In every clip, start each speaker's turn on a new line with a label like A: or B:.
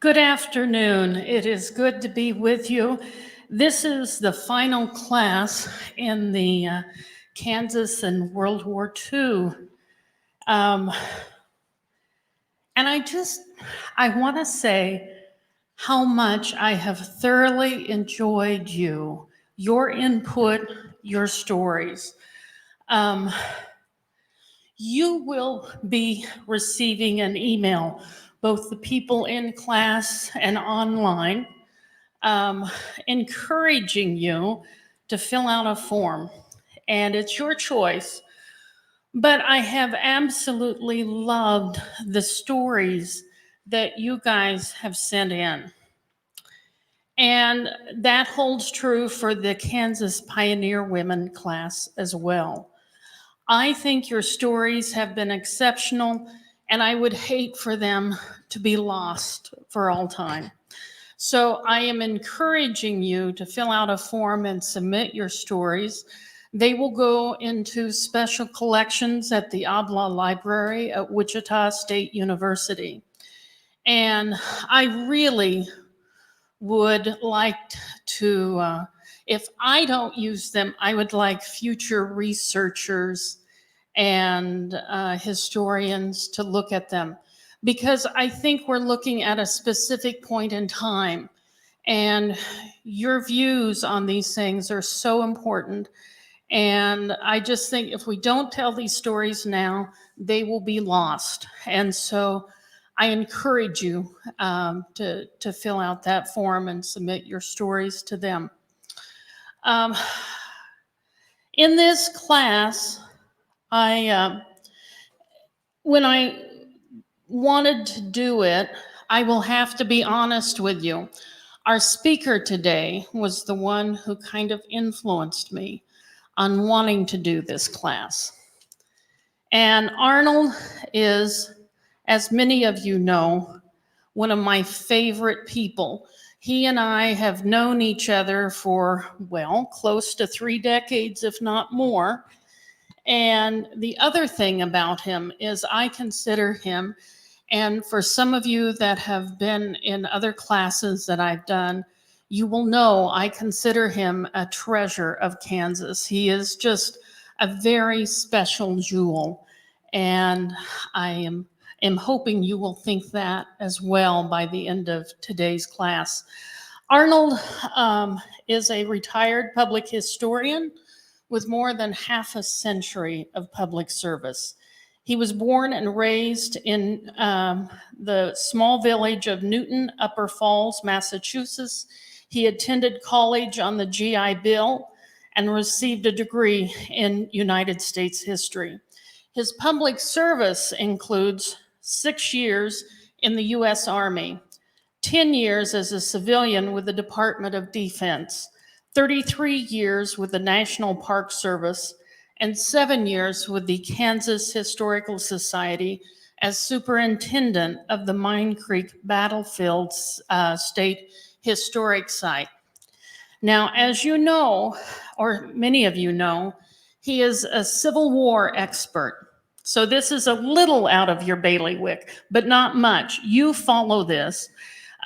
A: Good afternoon. It is good to be with you. This is the final class in the Kansas and World War II. Um, and I want to say how much I have thoroughly enjoyed your input, your stories. Um, you will be receiving an email, both the people in class and online, encouraging you to fill out a form. And it's your choice. But I have absolutely loved the stories that you guys have sent in. And that holds true for the Kansas Pioneer Women class as well. I think your stories have been exceptional, and I would hate for them to be lost for all time. So I am encouraging you to fill out a form and submit your stories. They will go into special collections at the Obla Library at Wichita State University. And I really would like to, if I don't use them, I would like future researchers and historians to look at them, because I think we're looking at a specific point in time, and your views on these things are so important. And I just think if we don't tell these stories now, they will be lost. And so I encourage you to fill out that form and submit your stories to them. Um, in this class, when I wanted to do it, I will have to be honest with you. Our speaker today was the one who kind of influenced me on wanting to do this class. And Arnold is, as many of you know, one of my favorite people. He and I have known each other for, well, close to 3 decades, if not more. And the other thing about him is I consider him, and for some of you that have been in other classes that I've done, you will know I consider him a treasure of Kansas. He is just a very special jewel. And I am hoping you will think that as well by the end of today's class. Arnold is a retired public historian with more than half a century of public service. He was born and raised in the small village of Newton, Upper Falls, Massachusetts. He attended college on the GI Bill and received a degree in United States history. His public service includes 6 years in the U.S. Army, 10 years as a civilian with the Department of Defense, 33 years with the National Park Service, and 7 years with the Kansas Historical Society as superintendent of the Mine Creek Battlefield State Historic Site. Now, as you know, or many of you know, he is a Civil War expert. So this is a little out of your bailiwick, but not much. You follow this.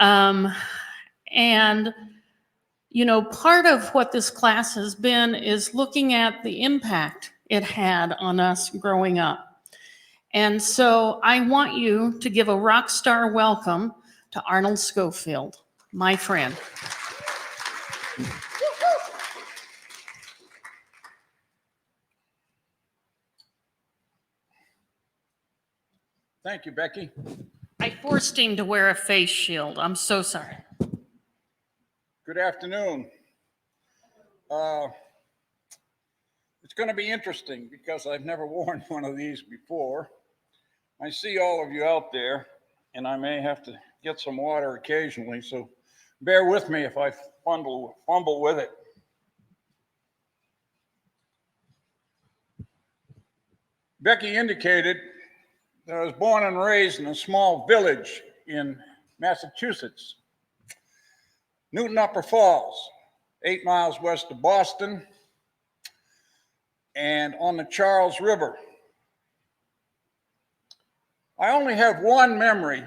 A: And you know, part of what this class has been is looking at the impact it had on us growing up. And so I want you to give a rock star welcome to Arnold Schofield, my friend.
B: Thank you, Becky.
A: I forced him to wear a face shield. I'm so sorry.
B: Good afternoon. It's going to be interesting because I've never worn one of these before. I see all of you out there, and I may have to get some water occasionally, so bear with me if I fumble with it. Becky indicated that I was born and raised in a small village in Massachusetts, Newton Upper Falls, 8 miles west of Boston, and on the Charles River. I only have one memory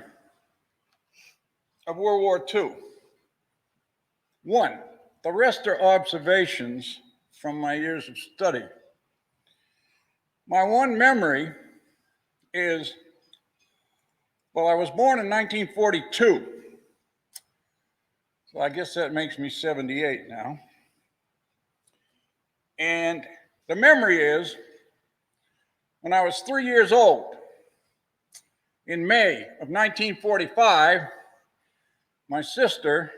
B: of World War II. One, the rest are observations from my years of study. My one memory is, well, I was born in 1942, so I guess that makes me 78 now. And the memory is, when I was 3 years old, in May of 1945, my sister,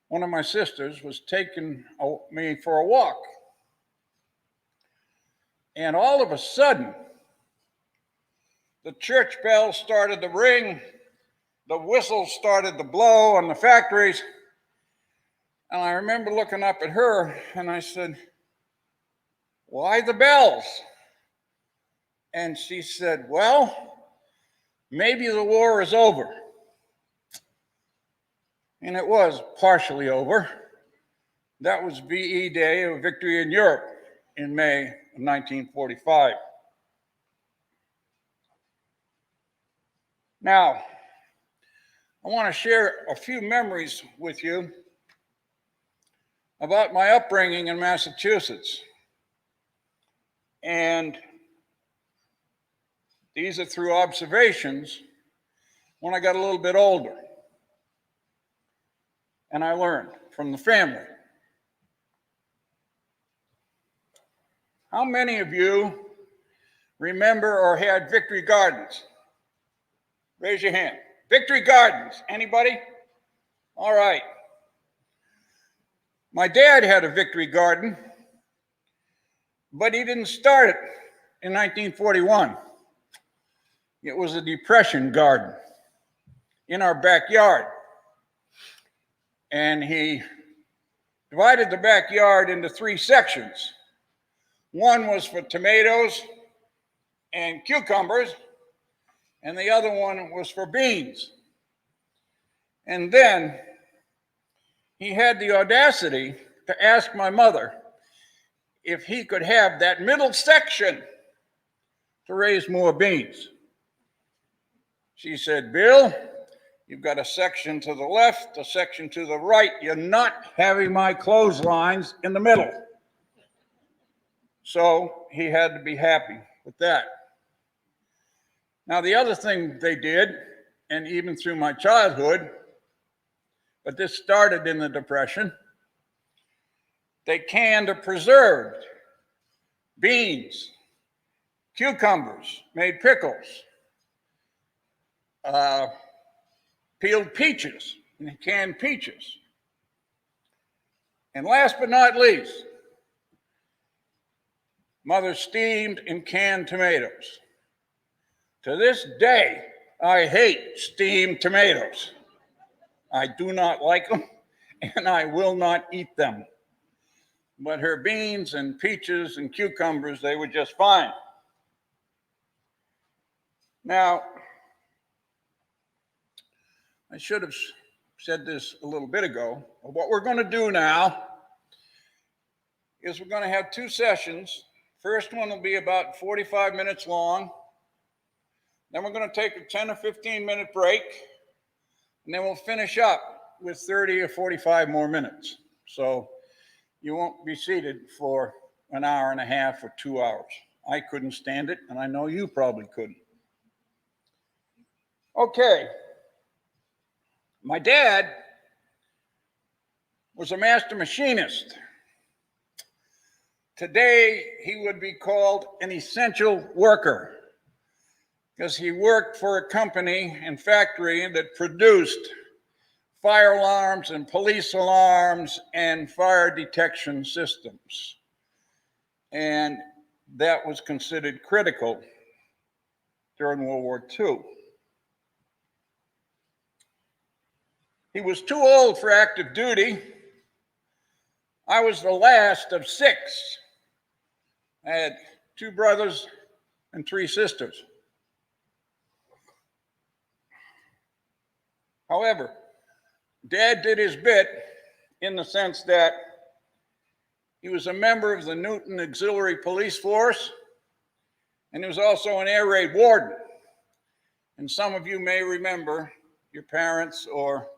B: one of my sisters, was taking me for a walk. And all of a sudden, the church bells started to ring, the whistles started to blow on the factories. And I remember looking up at her and I said, "Why the bells?" And she said, "Well, maybe the war is over." And it was partially over. That was VE Day, of Victory in Europe, in May of 1945. Now, I want to share a few memories with you about my upbringing in Massachusetts. And these are through observations when I got a little bit older. And I learned from the family. How many of you remember or had Victory Gardens? Raise your hand. Victory Gardens, anybody? All right. My dad had a Victory Garden, but he didn't start it in 1941. It was a Depression garden in our backyard. And he divided the backyard into 3 sections. One was for tomatoes and cucumbers, and the other one was for beans. And then he had the audacity to ask my mother if he could have that middle section to raise more beans. She said, "Bill, you've got a section to the left, a section to the right. You're not having my clotheslines in the middle." So he had to be happy with that. Now, the other thing they did, and even through my childhood, but this started in the Depression, they canned or preserved beans, cucumbers, made pickles, peeled peaches, and canned peaches. And last but not least, Mother steamed and canned tomatoes. To this day, I hate steamed tomatoes. I do not like them, and I will not eat them. But her beans and peaches and cucumbers, they were just fine. Now, I should have said this a little bit ago. What we're going to do now is we're going to have 2 sessions. First one will be about 45 minutes long. Then we're going to take a 10 or 15-minute break, and then we'll finish up with 30 or 45 more minutes. So you won't be seated for an hour and a half or 2 hours. I couldn't stand it, and I know you probably couldn't. Okay. My dad was a master machinist. Today, he would be called an essential worker because he worked for a company and factory that produced fire alarms and police alarms and fire detection systems. And that was considered critical during World War II. He was too old for active duty. I was the last of 6. I had 2 brothers and 3 sisters. However, Dad did his bit in the sense that he was a member of the Newton Auxiliary Police Force, and he was also an air raid warden. And some of you may remember your parents or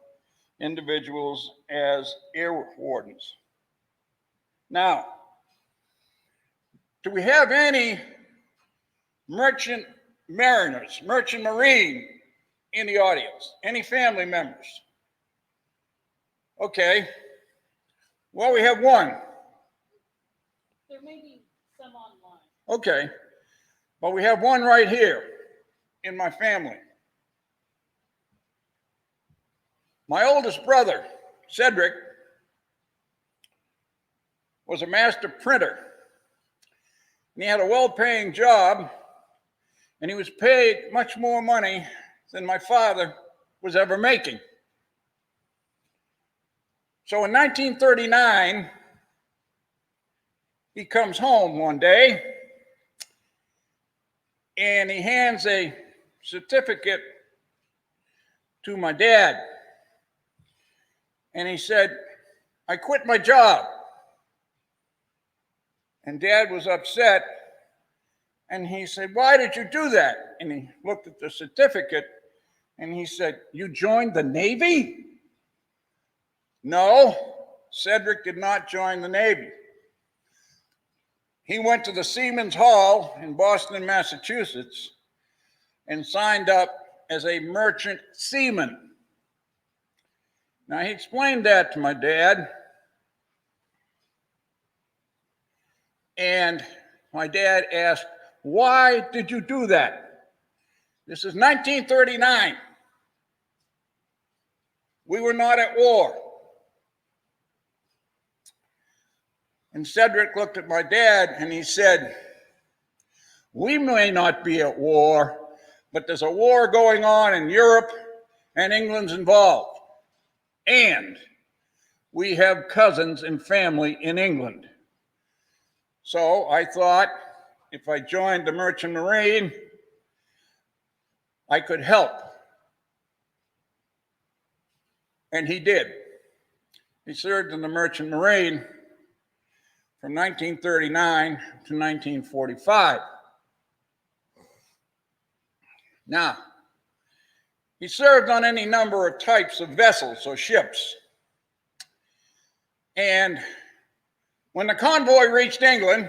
B: individuals as air wardens. Now, do we have any merchant mariners, merchant marine in the audience? Any family members? Okay. Well, we have one.
A: There may be some online.
B: Okay. But we have one right here in my family. My oldest brother, Cedric, was a master printer. And he had a well-paying job, and he was paid much more money than my father was ever making. So in 1939, he comes home one day, and he hands a certificate to my dad. And he said, "I quit my job." And Dad was upset. And he said, "Why did you do that?" And he looked at the certificate and he said, "You joined the Navy?" No, Cedric did not join the Navy. He went to the Seamen's Hall in Boston, Massachusetts, and signed up as a merchant seaman. Now, he explained that to my dad, and my dad asked, "Why did you do that?" This is 1939. We were not at war. And Cedric looked at my dad and he said, "We may not be at war, but there's a war going on in Europe and England's involved. And we have cousins and family in England. So I thought if I joined the Merchant Marine, I could help." And he did. He served in the Merchant Marine from 1939 to 1945. Now, he served on any number of types of vessels or ships. And when the convoy reached England,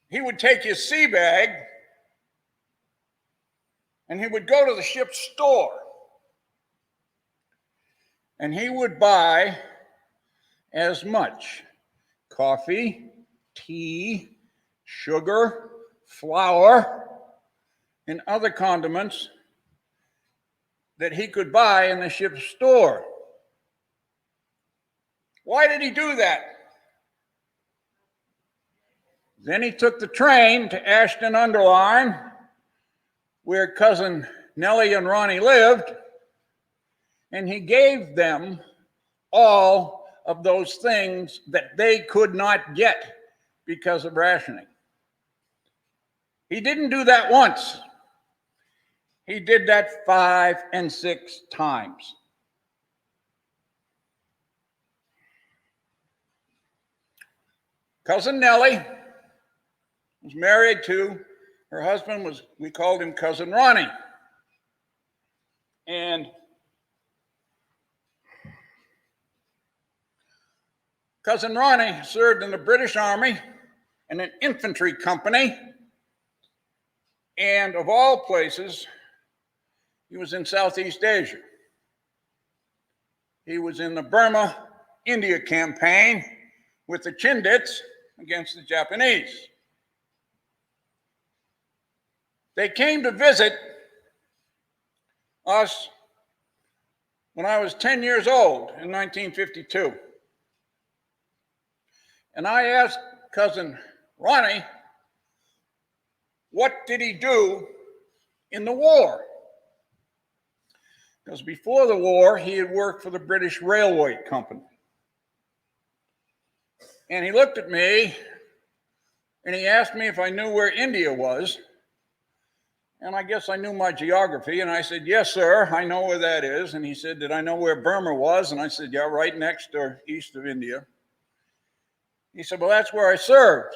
B: he would take his sea bag and he would go to the ship's store and he would buy as much coffee, tea, sugar, flour, and other condiments that he could buy in the ship's store. Why did he do that? Then he took the train to Ashton-under-Lyne, where cousin Nellie and Ronnie lived, and he gave them all of those things that they could not get because of rationing. He didn't do that once. He did that 5 and 6 times. Cousin Nellie was married to, her husband was, we called him Cousin Ronnie. And Cousin Ronnie served in the British Army in an infantry company. And of all places, he was in Southeast Asia. He was in the Burma India campaign with the Chindits against the Japanese. They came to visit us when I was 10 years old in 1952. And I asked Cousin Ronnie, what did he do in the war? Because before the war, he had worked for the British Railway Company. And he looked at me and he asked me if I knew where India was. And I guess I knew my geography. And I said, "Yes, sir, I know where that is." And he said, "Did I know where Burma was?" And I said, "Yeah, right next or east of India." He said, "Well, that's where I served."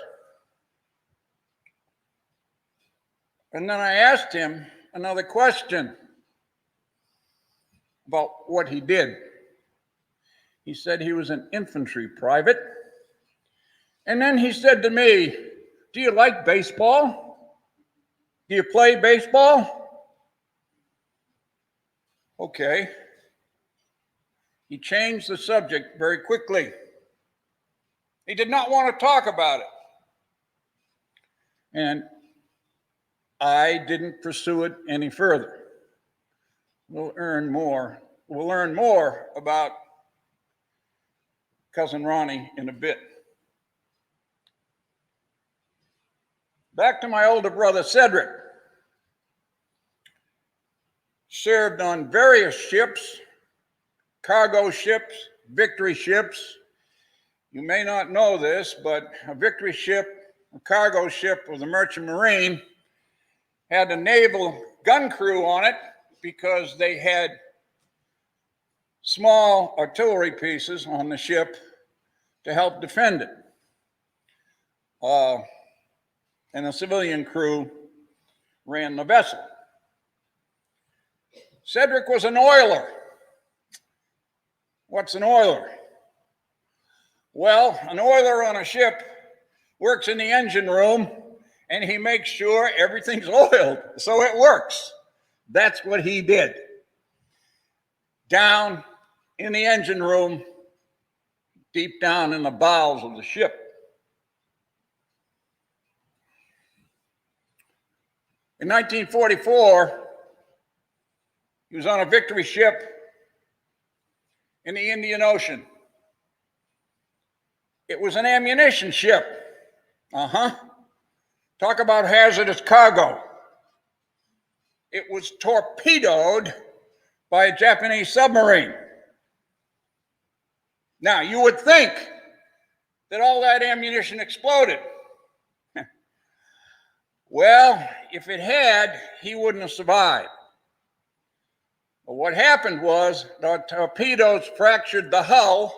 B: And then I asked him another question. about what he did. He said he was an infantry private. And then he said to me, "Do you like baseball? Do you play baseball?" Okay. He changed the subject very quickly. He did not want to talk about it. And I didn't pursue it any further. We'll learn more about Cousin Ronnie in a bit. Back to my older brother Cedric. Served on various ships, cargo ships, victory ships. You may not know this, but a victory ship, a cargo ship of the Merchant Marine, had a naval gun crew on it because they had small artillery pieces on the ship to help defend it. And a civilian crew ran the vessel. Cedric was an oiler. What's an oiler? Well, an oiler on a ship works in the engine room and he makes sure everything's oiled so it works. That's what he did. Down in the engine room, deep down in the bowels of the ship. In 1944, he was on a victory ship in the Indian Ocean. It was an ammunition ship. Talk about hazardous cargo. It was torpedoed by a Japanese submarine. Now, you would think that all that ammunition exploded. Well, if it had, he wouldn't have survived. But what happened was the torpedoes fractured the hull,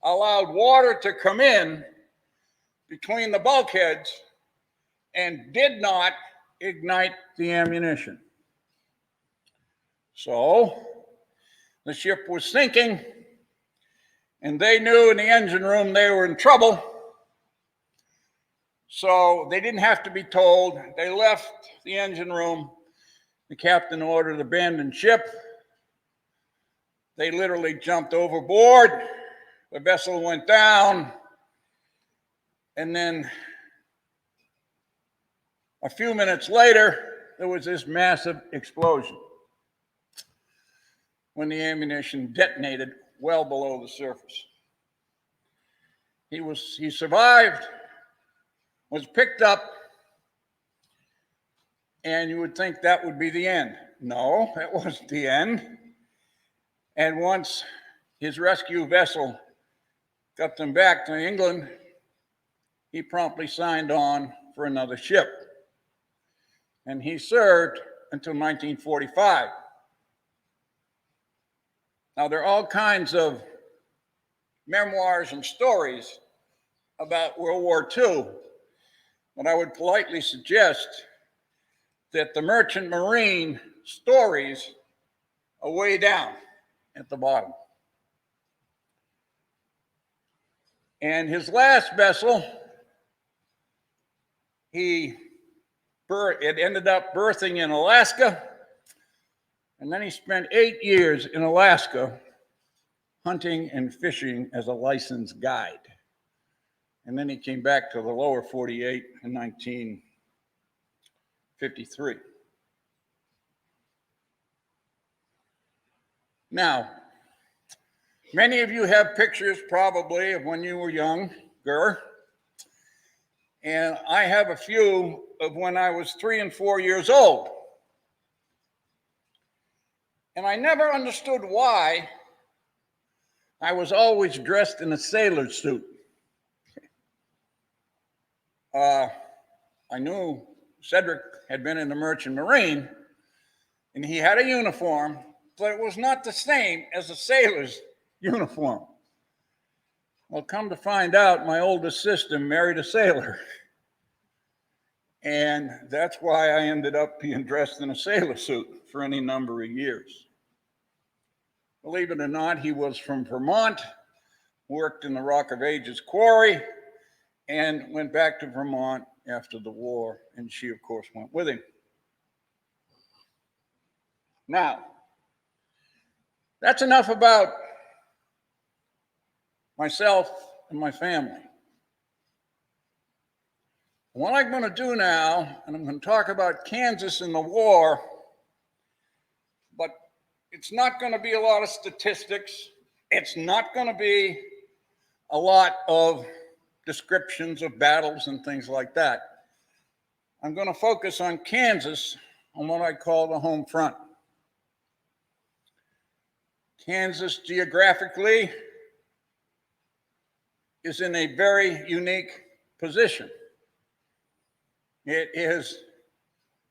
B: allowed water to come in between the bulkheads, and did not ignite the ammunition. So the ship was sinking, and they knew in the engine room they were in trouble. So they didn't have to be told. They left the engine room. The captain ordered abandon ship. They literally jumped overboard. The vessel went down. And then a few minutes later, there was this massive explosion when the ammunition detonated well below the surface. He survived, was picked up, and you would think that would be the end. No, that wasn't the end. And once his rescue vessel got them back to England, he promptly signed on for another ship. And he served until 1945. Now, there are all kinds of memoirs and stories about World War II, but I would politely suggest that the Merchant Marine stories are way down at the bottom. And his last vessel, it ended up berthing in Alaska, and then he spent 8 years in Alaska hunting and fishing as a licensed guide. And then he came back to the lower 48 in 1953. Now, many of you have pictures probably of when you were younger, and I have a few of when I was 3 and 4 years old. And I never understood why I was always dressed in a sailor suit. I knew Cedric had been in the Merchant Marine, and he had a uniform, but it was not the same as a sailor's uniform. Well, come to find out, my oldest sister married a sailor. And that's why I ended up being dressed in a sailor suit for any number of years. Believe it or not, he was from Vermont, worked in the Rock of Ages quarry, and went back to Vermont after the war, and she, of course, went with him. Now, that's enough about myself and my family. What I'm going to do now, and I'm going to talk about Kansas and the war, but it's not going to be a lot of statistics. It's not going to be a lot of descriptions of battles and things like that. I'm going to focus on Kansas, on what I call the home front. Kansas geographically is in a very unique position. It is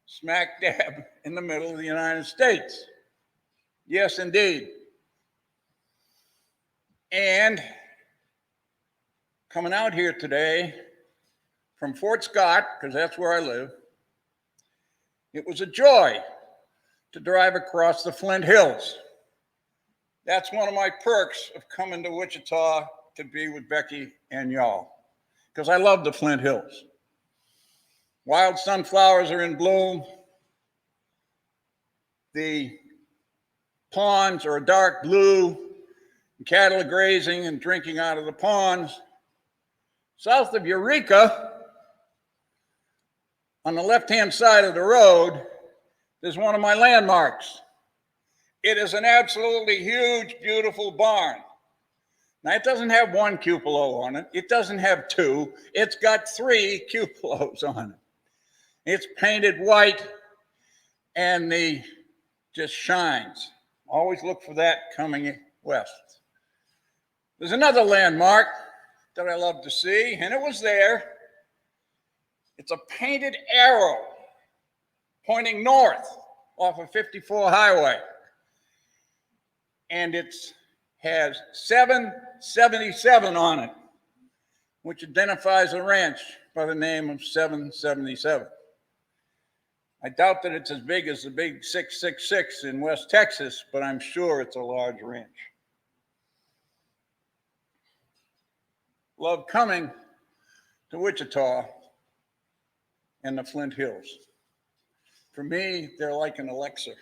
B: smack dab in the middle of the United States. Yes, indeed. And coming out here today from Fort Scott, because that's where I live, it was a joy to drive across the Flint Hills. That's one of my perks of coming to Wichita to be with Becky and y'all, because I love the Flint Hills. Wild sunflowers are in bloom. The ponds are a dark blue. Cattle are grazing and drinking out of the ponds. South of Eureka, on the left-hand side of the road, there's one of my landmarks. It is an absolutely huge, beautiful barn. Now, it doesn't have one cupola on it. It doesn't have two. It's got 3 cupolas on it. It's painted white, and just shines. Always look for that coming west. There's another landmark that I love to see, and it was there. It's a painted arrow pointing north off of 54 highway. And it has 777 on it, which identifies a ranch by the name of 777. I doubt that it's as big as the big 666 in West Texas, but I'm sure it's a large ranch. Love coming to Wichita and the Flint Hills. For me, they're like an elixir.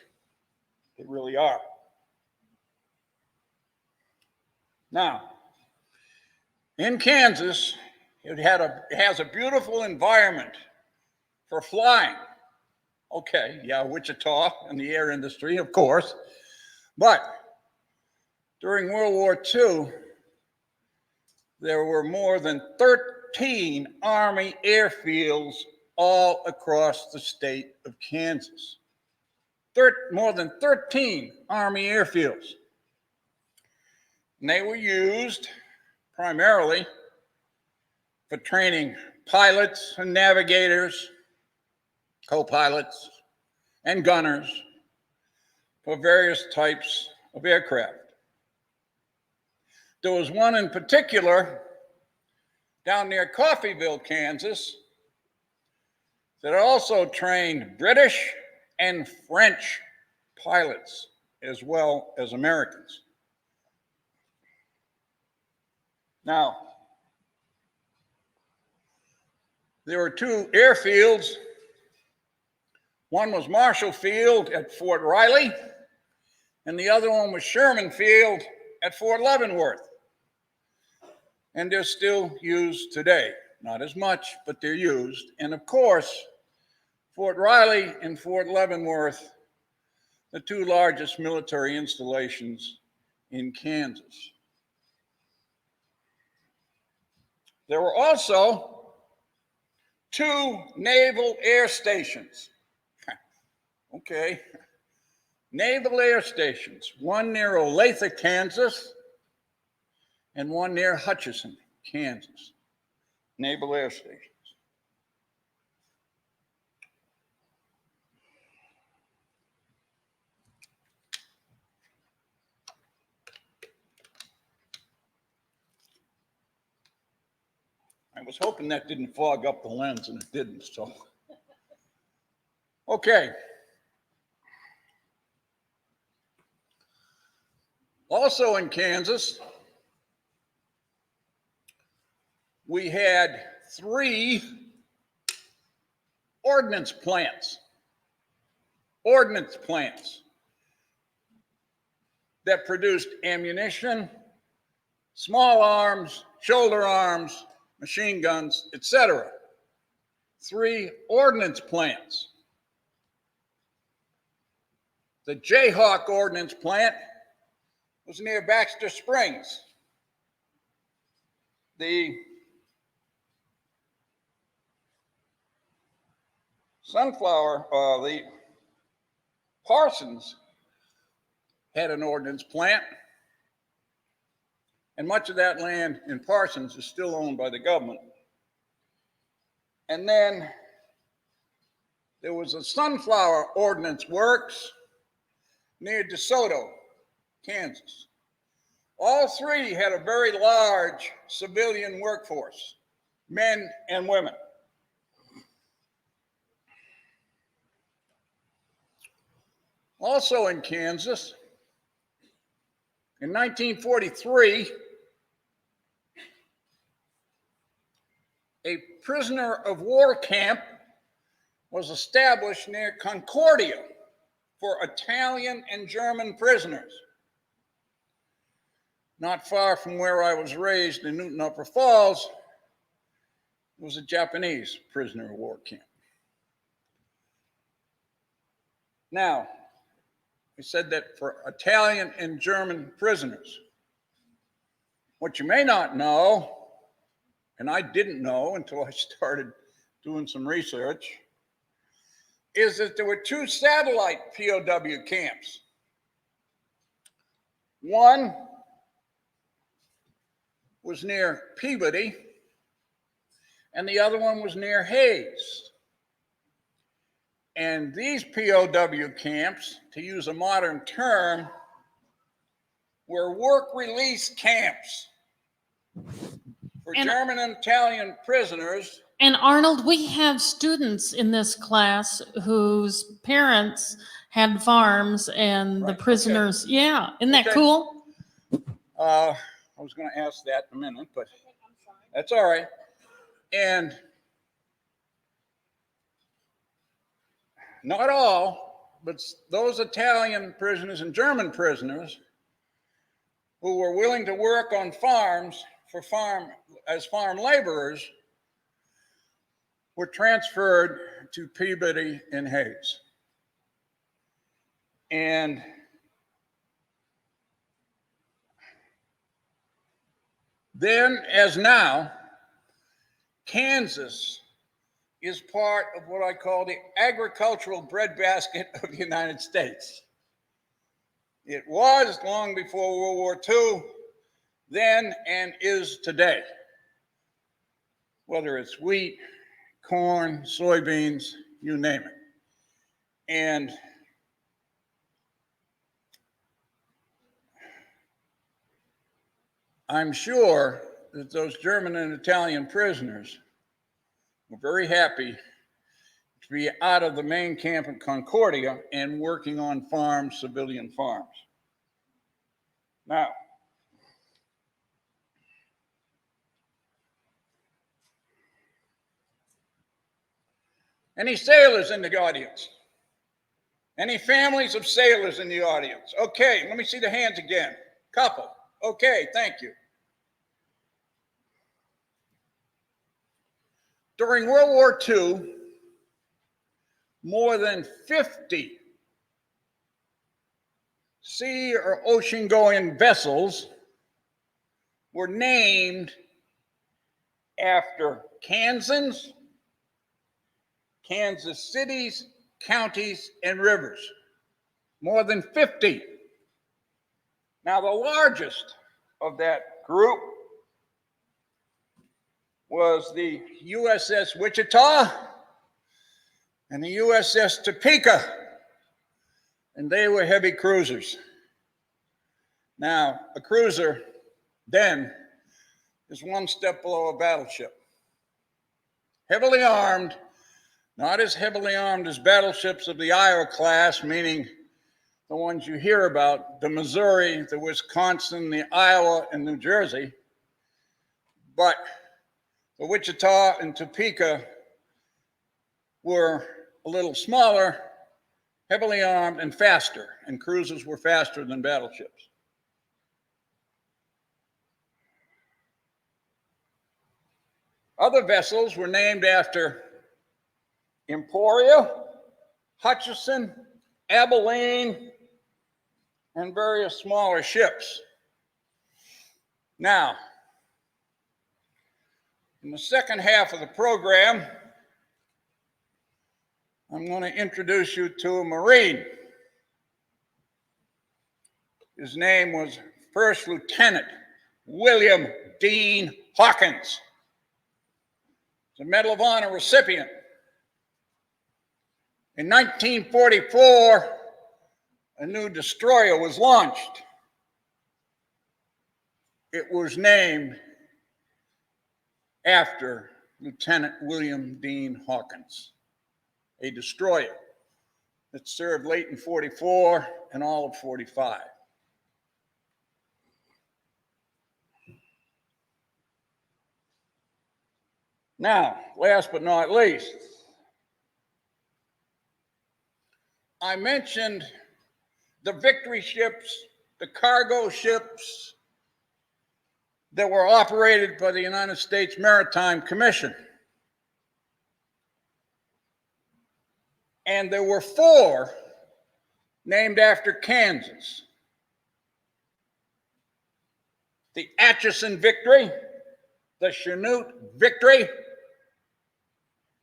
B: They really are. Now, in Kansas, it has a beautiful environment for flying. Okay, yeah, Wichita and the air industry, of course. But during World War II, there were more than 13 Army airfields all across the state of Kansas. More than 13 Army airfields. And they were used primarily for training pilots and navigators, co-pilots, and gunners for various types of aircraft. There was one in particular down near Coffeyville, Kansas, that also trained British and French pilots as well as Americans. Now, there were 2 airfields. One was Marshall Field at Fort Riley, and the other one was Sherman Field at Fort Leavenworth. And they're still used today. Not as much, but they're used. And of course, Fort Riley and Fort Leavenworth, the 2 largest military installations in Kansas. There were also 2 naval air stations. Okay. Naval air stations, one near Olathe, Kansas, and one near Hutchinson, Kansas. Naval air stations. I was hoping that didn't fog up the lens, and it didn't, so. Okay. Also in Kansas, we had 3 ordnance plants that produced ammunition, small arms, shoulder arms, machine guns, etc. 3 ordnance plants. The Jayhawk Ordnance Plant was near Baxter Springs. The the Parsons had an ordnance plant, and much of that land in Parsons is still owned by the government. And then there was a Sunflower Ordnance Works near DeSoto, Kansas. All 3 had a very large civilian workforce, men and women. Also in Kansas, in 1943, a prisoner of war camp was established near Concordia for Italian and German prisoners. Not far from where I was raised in Newton Upper Falls, it was a Japanese prisoner of war camp. Now, I said that for Italian and German prisoners. What you may not know, and I didn't know until I started doing some research, is that there were 2 satellite POW camps. One was near Peabody, and the other one was near Hayes. And these POW camps, to use a modern term, were work release camps for German and Italian prisoners.
A: And Arnold, we have students in this class whose parents had farms and the prisoners, okay. Yeah, isn't that cool?
B: I was going to ask that in a minute, but that's all right. And not all, but those Italian prisoners and German prisoners who were willing to work on farms as farm laborers were transferred to Peabody and Hayes. And then, as now, Kansas is part of what I call the agricultural breadbasket of the United States. It was long before World War II, then and is today. Whether it's wheat, corn, soybeans, you name it. And I'm sure that those German and Italian prisoners were very happy to be out of the main camp in Concordia and working on farms, civilian farms. Now, any sailors in the audience? Any families of sailors in the audience? Okay, let me see the hands again. Couple. Okay, thank you. During World War II, more than 50 sea or ocean-going vessels were named after Kansans, Kansas cities, counties, and rivers. More than 50. Now, the largest of that group was the USS Wichita and the USS Topeka, and they were heavy cruisers. Now, a cruiser then is one step below a battleship. Heavily armed, not as heavily armed as battleships of the Iowa class, meaning the ones you hear about, the Missouri, the Wisconsin, the Iowa, and New Jersey. But the Wichita and Topeka were a little smaller, heavily armed, and faster, and cruisers were faster than battleships. Other vessels were named after Emporia, Hutchison, Abilene, and various smaller ships. Now, in the second half of the program, I'm going to introduce you to a Marine. His name was First Lieutenant William Dean Hawkins. He's a Medal of Honor recipient. In 1944, a new destroyer was launched. It was named after Lieutenant William Dean Hawkins, a destroyer that served late in 44 and all of 45. Now, last but not least, I mentioned the victory ships, the cargo ships that were operated by the United States Maritime Commission. And there were 4 named after Kansas. The Atchison Victory, the Chanute Victory,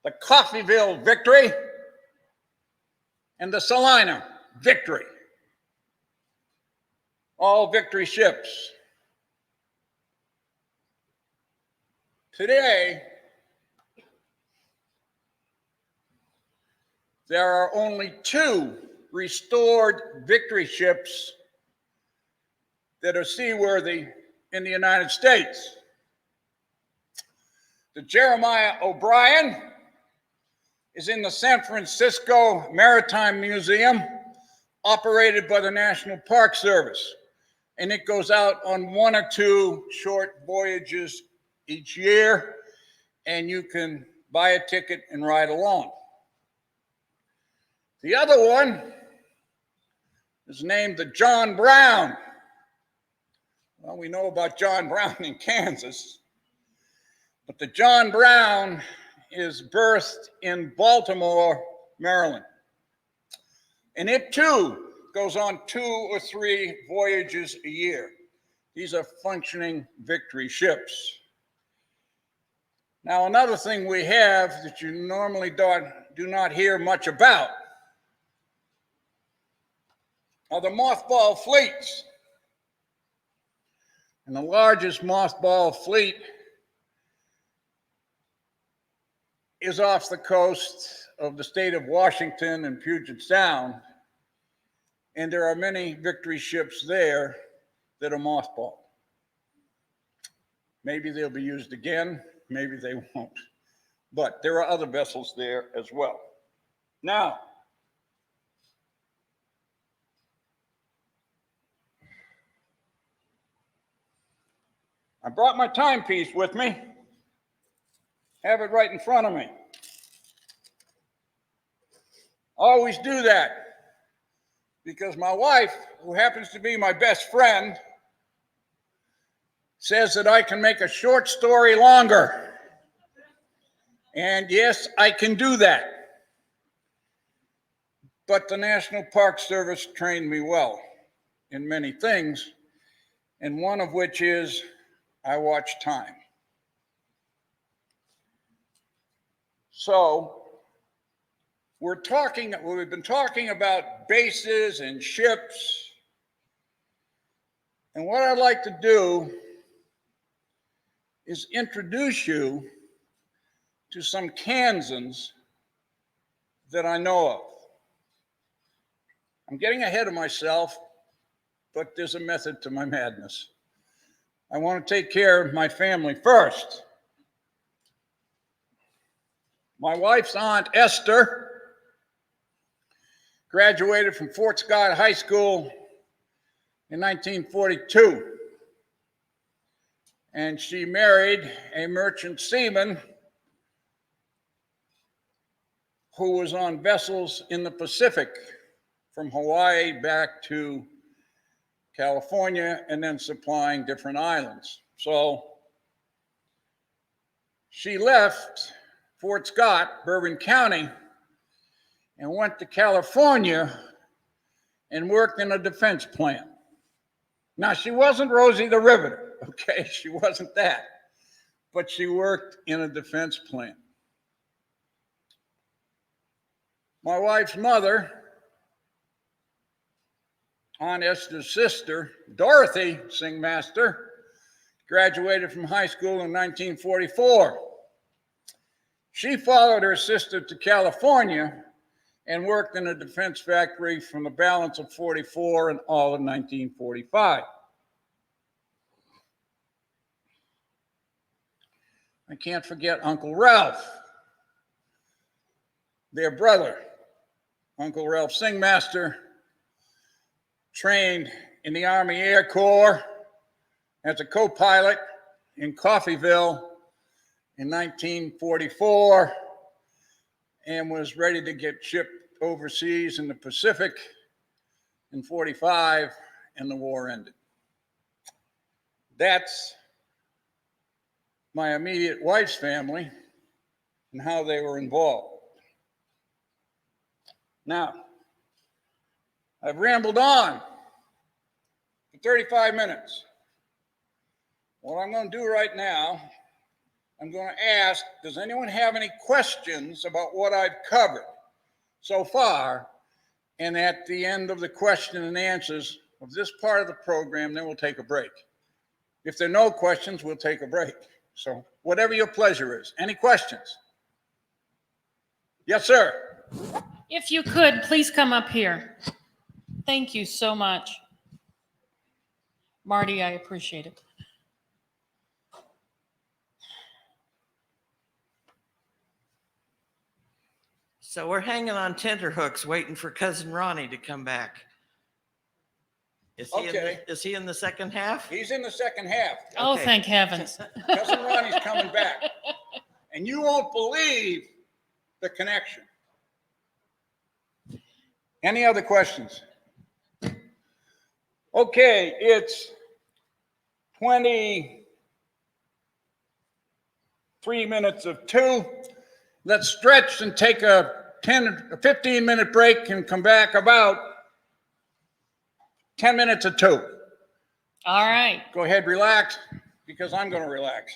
B: the Coffeyville Victory, and the Salina Victory. All victory ships. Today, there are only 2 restored victory ships that are seaworthy in the United States. The Jeremiah O'Brien is in the San Francisco Maritime Museum, operated by the National Park Service. And it goes out on 1 or 2 short voyages each year, and you can buy a ticket and ride along. The other one is named the John Brown. Well, we know about John Brown in Kansas, but the John Brown is berthed in Baltimore, Maryland. And it too goes on 2 or 3 voyages a year. These are functioning victory ships. Now, another thing we have that you normally do not hear much about are the Mothball Fleets. And the largest Mothball Fleet is off the coast of the state of Washington and Puget Sound. And there are many victory ships there that are mothballed. Maybe they'll be used again, maybe they won't. But there are other vessels there as well. Now, I brought my timepiece with me. Have it right in front of me. Always do that, because my wife, who happens to be my best friend, says that I can make a short story longer. And yes, I can do that. But the National Park Service trained me well in many things, and one of which is I watch time. So we've been talking about bases and ships. And what I'd like to do is introduce you to some Kansans that I know of. I'm getting ahead of myself, but there's a method to my madness. I want to take care of my family first. My wife's Aunt Esther graduated from Fort Scott High School in 1942. And she married a merchant seaman who was on vessels in the Pacific from Hawaii back to California and then supplying different islands. So she left Fort Scott, Bourbon County, and went to California and worked in a defense plant. Now, she wasn't Rosie the Riveter, okay? She wasn't that. But she worked in a defense plant. My wife's mother, Aunt Esther's sister, Dorothy Singmaster, graduated from high school in 1944. She followed her sister to California and worked in a defense factory from the balance of 44 and all of 1945. I can't forget Uncle Ralph, their brother. Uncle Ralph Singmaster trained in the Army Air Corps as a co-pilot in Coffeyville in 1944 and was ready to get shipped overseas in the Pacific in 45, and the war ended. That's my immediate wife's family and how they were involved. Now, I've rambled on for 35 minutes. What I'm going to do right now, I'm going to ask, does anyone have any questions about what I've covered so far? And at the end of the question and answers of this part of the program, then we'll take a break. If there are no questions, we'll take a break. So whatever your pleasure is. Any questions? Yes, sir.
A: If you could, please come up here. Thank you so much. Marty, I appreciate it.
C: So we're hanging on tenterhooks waiting for Cousin Ronnie to come back. Is he in the second half?
B: He's in the second half.
A: Oh,
C: Okay.
A: thank heavens.
B: Cousin Ronnie's coming back. And you won't believe the connection. Any other questions? Okay, it's 23 minutes of 2. Let's stretch and take a 15-minute break and come back about 10 minutes of 2.
A: All right.
B: Go ahead, relax, because I'm going to relax.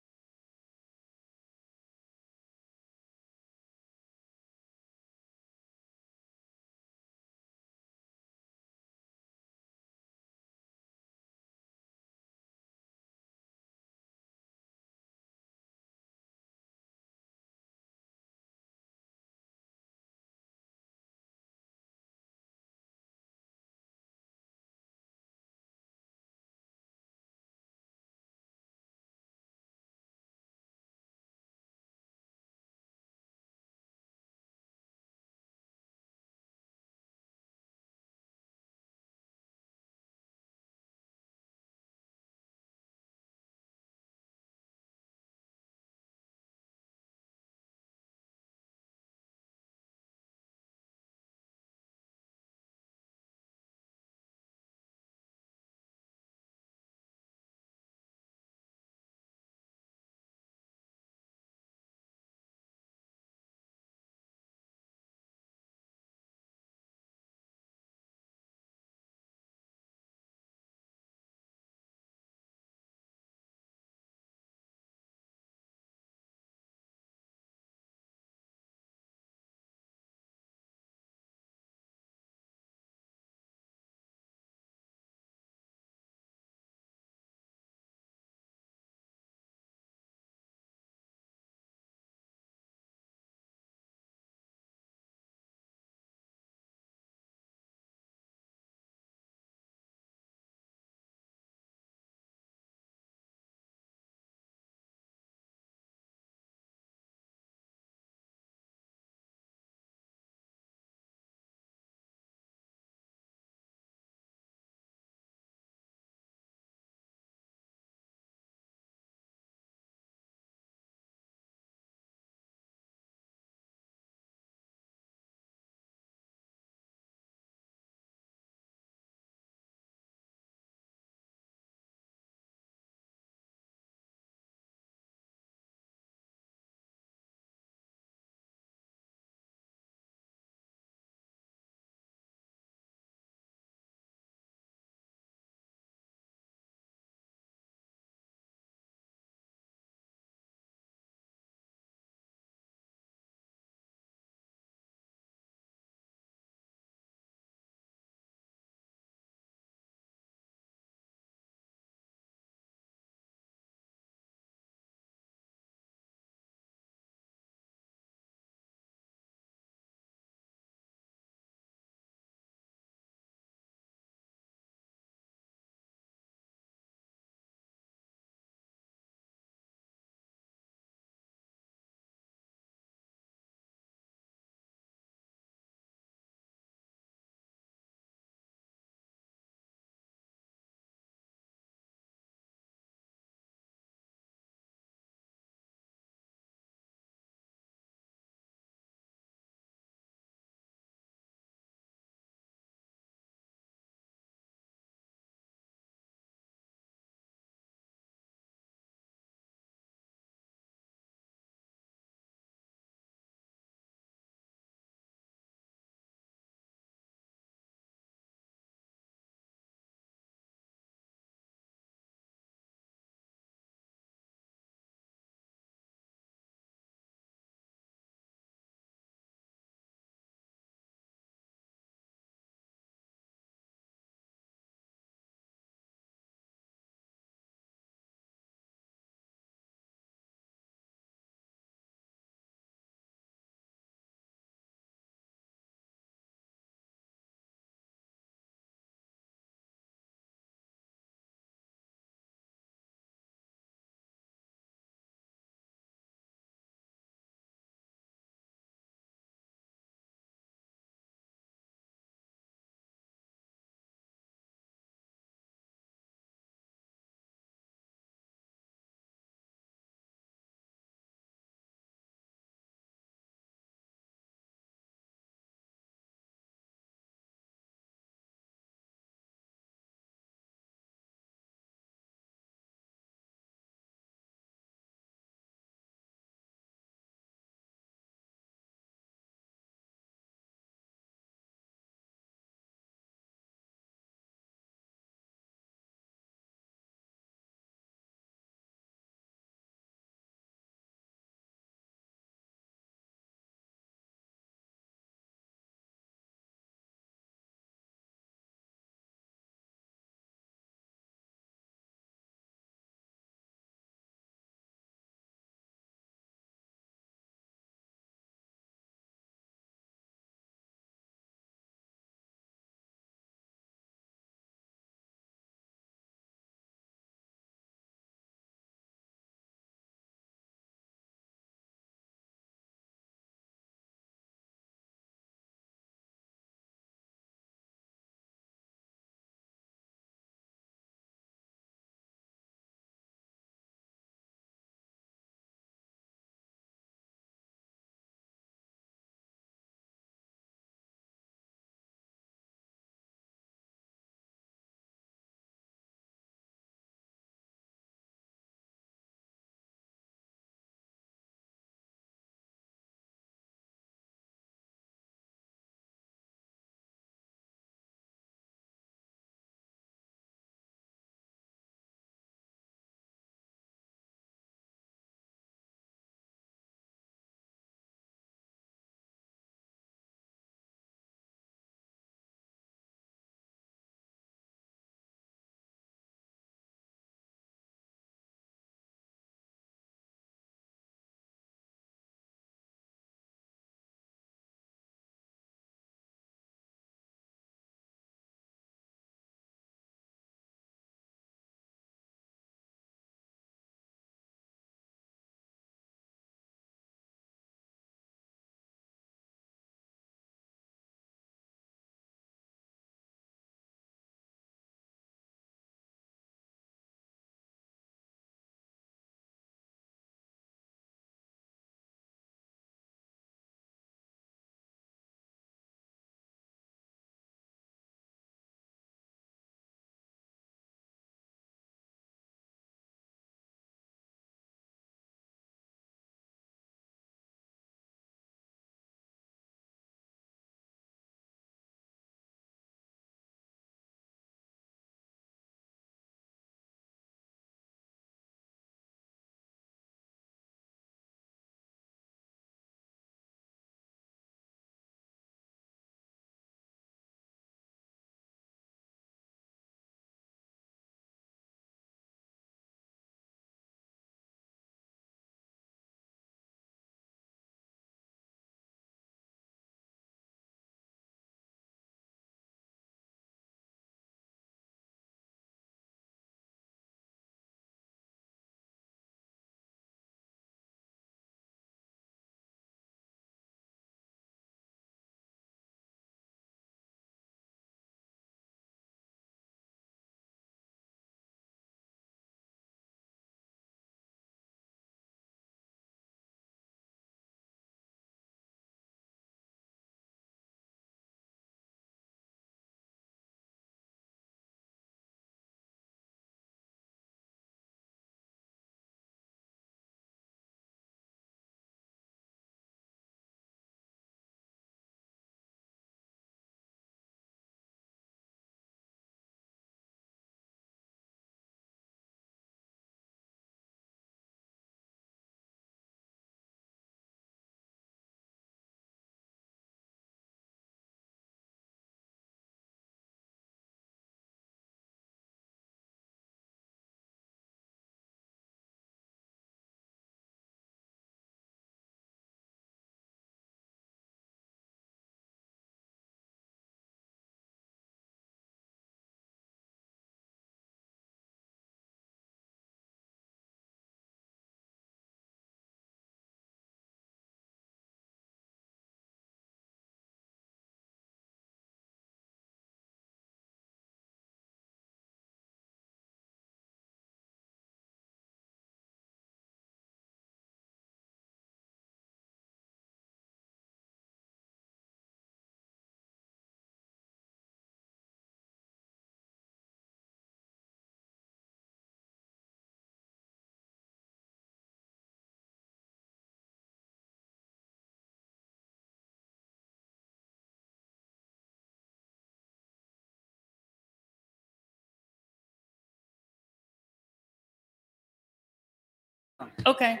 A: Okay.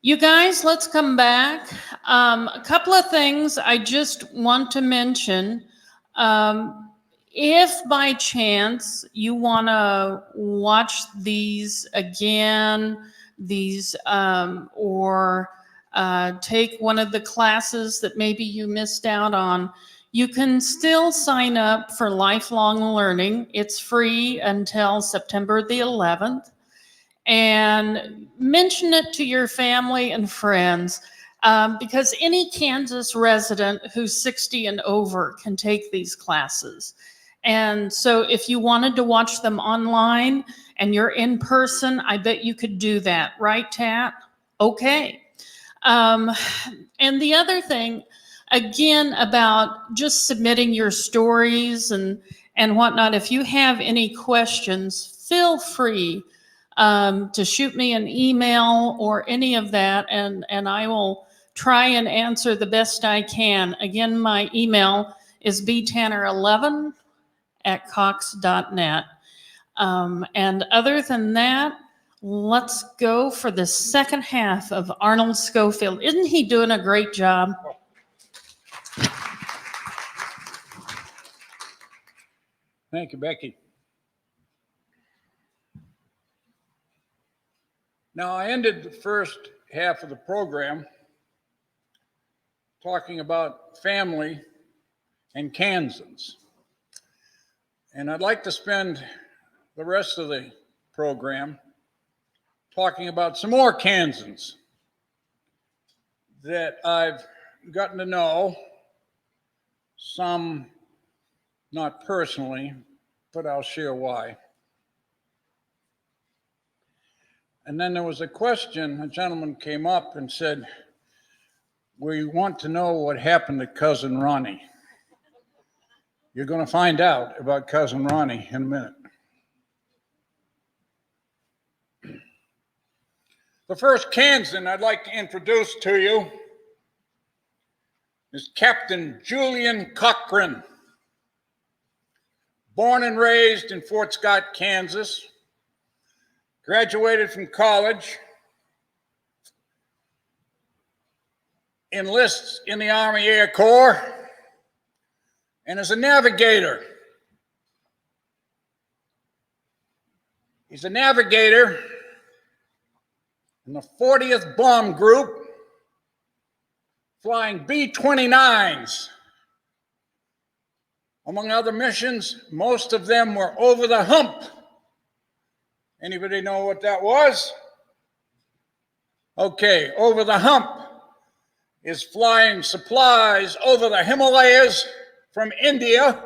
A: You guys, let's come back. A couple of things I just want to mention. If by chance you want to watch these again, or take one of the classes that maybe you missed out on, you can still sign up for lifelong learning. It's free until September the 11th. And mention it to your family and friends, because any Kansas resident who's 60 and over can take these classes. And so if you wanted to watch them online and you're in person, I bet you could do that, right, Tat? Okay. And the other thing, again, about just submitting your stories and whatnot, if you have any questions, feel free to shoot me an email or any of that, and I will try and answer the best I can. Again, my email is btanner11@cox.net. And other than that, let's go for the second half of Arnold Schofield. Isn't he doing a great job?
B: Thank you, Becky. Now, I ended the first half of the program talking about family and Kansans. And I'd like to spend the rest of the program talking about some more Kansans that I've gotten to know, some not personally, but I'll share why. And then there was a question, a gentleman came up and said, we want to know what happened to Cousin Ronnie. You're going to find out about Cousin Ronnie in a minute. The first Kansan I'd like to introduce to you is Captain Julian Cochran. Born and raised in Fort Scott, Kansas. Graduated from college, enlists in the Army Air Corps, and is a navigator. He's a navigator in the 40th Bomb Group, flying B-29s. Among other missions, most of them were over the hump. Anybody know what that was? Okay, over the hump is flying supplies over the Himalayas from India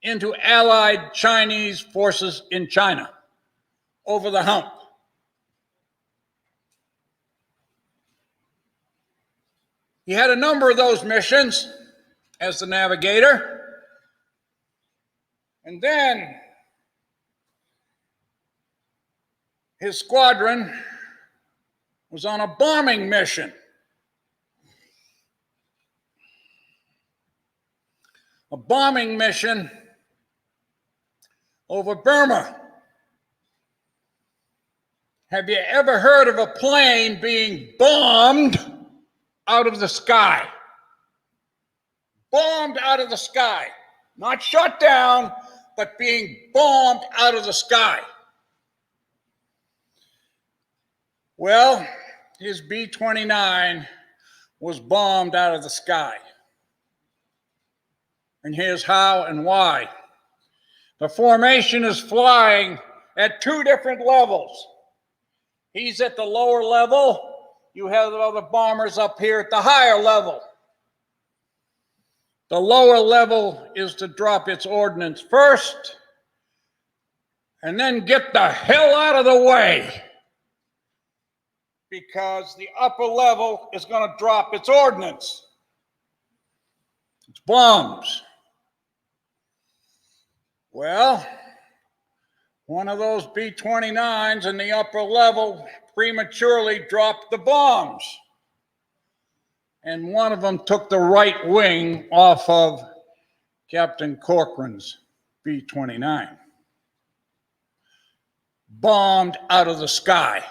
B: into Allied Chinese forces in China. Over the hump. He had a number of those missions as the navigator. And then his squadron was on a bombing mission. A bombing mission over Burma. Have you ever heard of a plane being bombed out of the sky? Bombed out of the sky. Not shot down, but being bombed out of the sky. Well, his B-29 was bombed out of the sky. And here's how and why. The formation is flying at two different levels. He's at the lower level. You have the other bombers up here at the higher level. The lower level is to drop its ordnance first and then get the hell out of the way, because the upper level is going to drop its ordnance. It's bombs. Well, one of those B-29s in the upper level prematurely dropped the bombs. And one of them took the right wing off of Captain Cochran's B-29. Bombed out of the sky.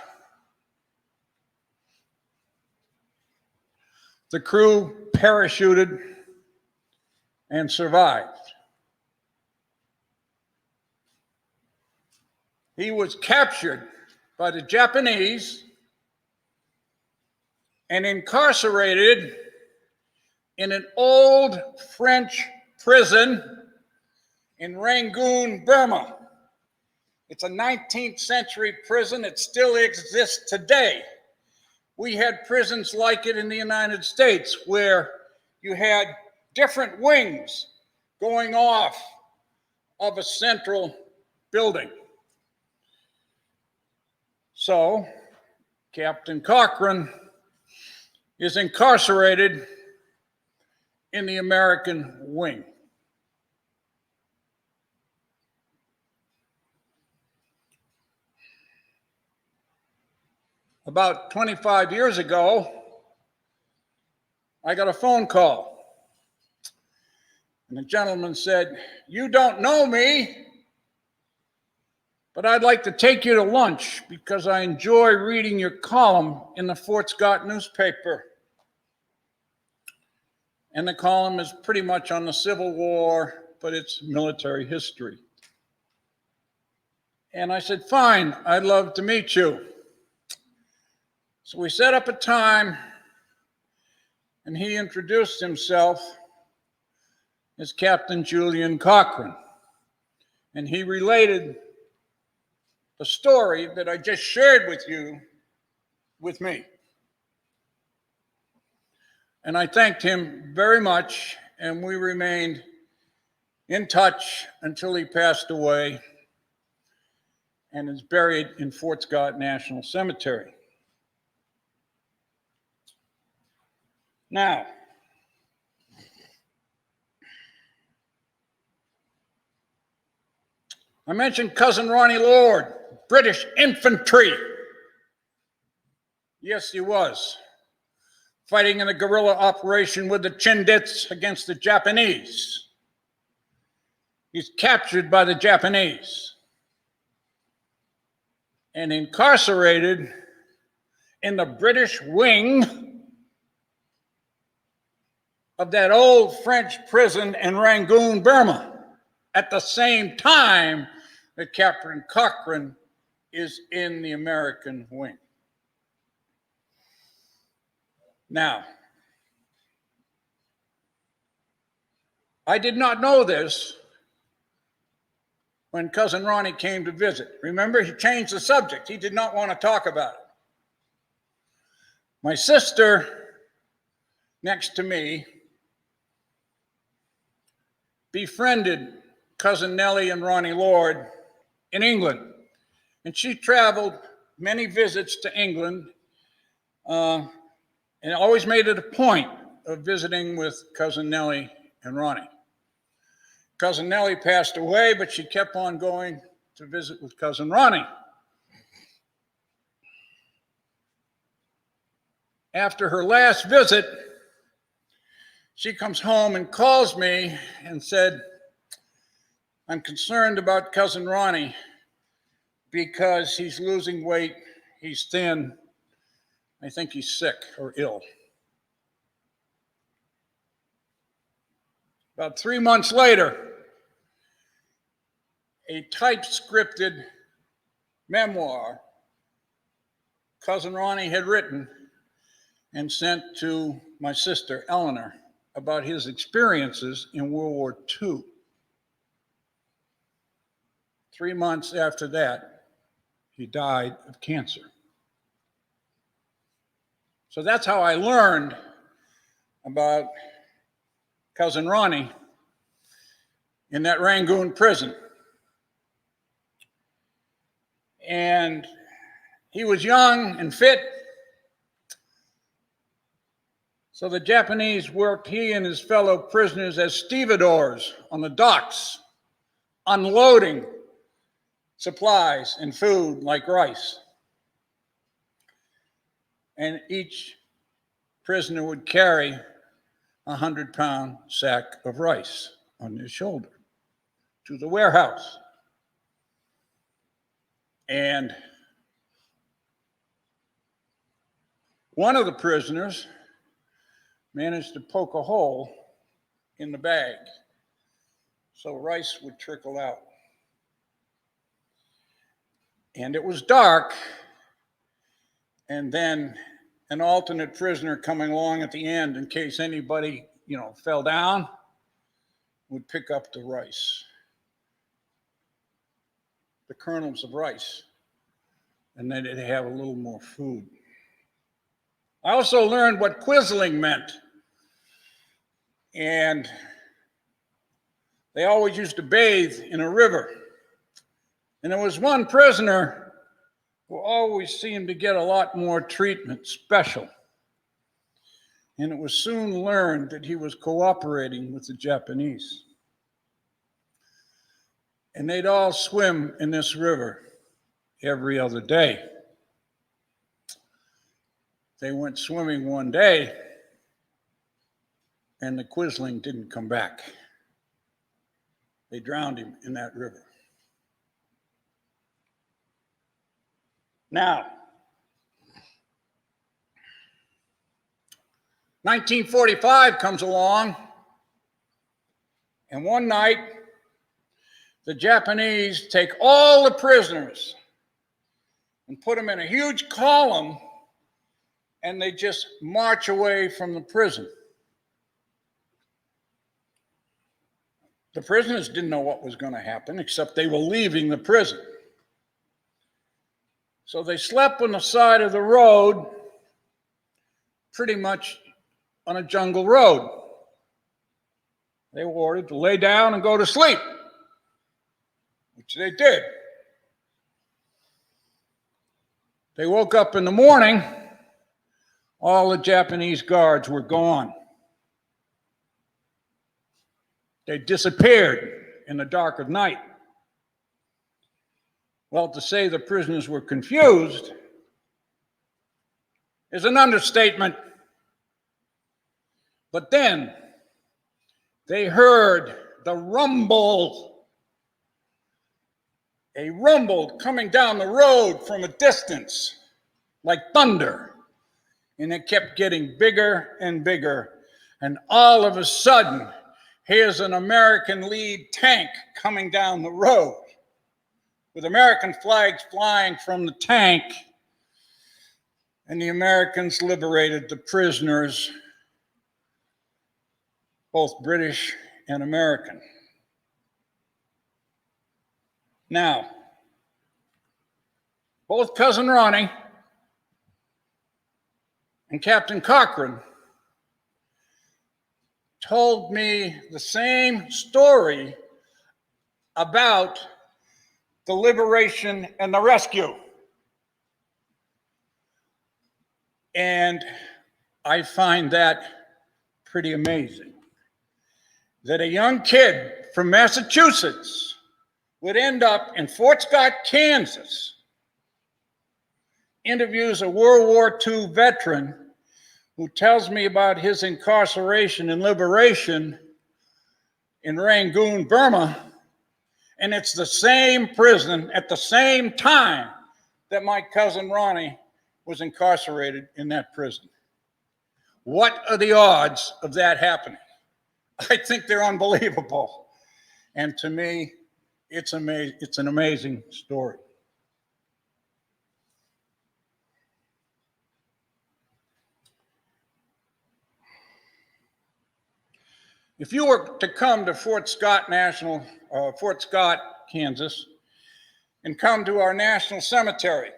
B: The crew parachuted and survived. He was captured by the Japanese and incarcerated in an old French prison in Rangoon, Burma. It's a 19th century prison. It still exists today. We had prisons like it in the United States where you had different wings going off of a central building. So, Captain Cochran is incarcerated in the American wing. About 25 years ago, I got a phone call. And the gentleman said, "You don't know me, but I'd like to take you to lunch because I enjoy reading your column in the Fort Scott newspaper." And the column is pretty much on the Civil War, but it's military history. And I said, "Fine, I'd love to meet you." So we set up a time, and he introduced himself as Captain Julian Cochran. And he related the story that I just shared with you with me. And I thanked him very much, and we remained in touch until he passed away and is buried in Fort Scott National Cemetery. Now, I mentioned Cousin Ronnie Lord, British infantry. Yes, he was, fighting in a guerrilla operation with the Chindits against the Japanese. He's captured by the Japanese and incarcerated in the British wing of that old French prison in Rangoon, Burma, at the same time that Captain Cochran is in the American wing. Now, I did not know this when Cousin Ronnie came to visit. Remember, he changed the subject. He did not want to talk about it. My sister, next to me, befriended Cousin Nellie and Ronnie Lord in England. And she traveled many visits to England and always made it a point of visiting with Cousin Nellie and Ronnie. Cousin Nellie passed away, but she kept on going to visit with Cousin Ronnie. After her last visit, she comes home and calls me and said, "I'm concerned about Cousin Ronnie because he's losing weight, he's thin, I think he's sick or ill." About 3 months later, a type-scripted memoir Cousin Ronnie had written and sent to my sister Eleanor about his experiences in World War II. 3 months after that, he died of cancer. So that's how I learned about Cousin Ronnie in that Rangoon prison. And he was young and fit. So the Japanese worked he and his fellow prisoners as stevedores on the docks, unloading supplies and food like rice. And each prisoner would carry a 100-pound sack of rice on his shoulder to the warehouse. And one of the prisoners managed to poke a hole in the bag so rice would trickle out. And it was dark, and then an alternate prisoner coming along at the end in case anybody, fell down, would pick up the rice, the kernels of rice, and then they'd have a little more food. I also learned what quizzling meant. And they always used to bathe in a river. And there was one prisoner who always seemed to get a lot more treatment, special. And it was soon learned that he was cooperating with the Japanese. And they'd all swim in this river every other day. They went swimming one day, and the quisling didn't come back. They drowned him in that river. Now, 1945 comes along, and one night, the Japanese take all the prisoners and put them in a huge column, and they just march away from the prison. The prisoners didn't know what was going to happen, except they were leaving the prison. So they slept on the side of the road, pretty much on a jungle road. They were ordered to lay down and go to sleep, which they did. They woke up in the morning, all the Japanese guards were gone. They disappeared in the dark of night. Well, to say the prisoners were confused is an understatement. But then they heard the rumble, a rumble coming down the road from a distance like thunder. And it kept getting bigger and bigger. And all of a sudden, here's an American lead tank coming down the road with American flags flying from the tank. And the Americans liberated the prisoners, both British and American. Now, both Cousin Ronnie and Captain Cochran told me the same story about the liberation and the rescue. And I find that pretty amazing, that a young kid from Massachusetts would end up in Fort Scott, Kansas, interviews a World War II veteran who tells me about his incarceration and liberation in Rangoon, Burma, and it's the same prison at the same time that my cousin Ronnie was incarcerated in that prison. What are the odds of that happening? I think they're unbelievable. And to me, it's an amazing story. If you were to come to Fort Scott, Kansas, and come to our national cemetery,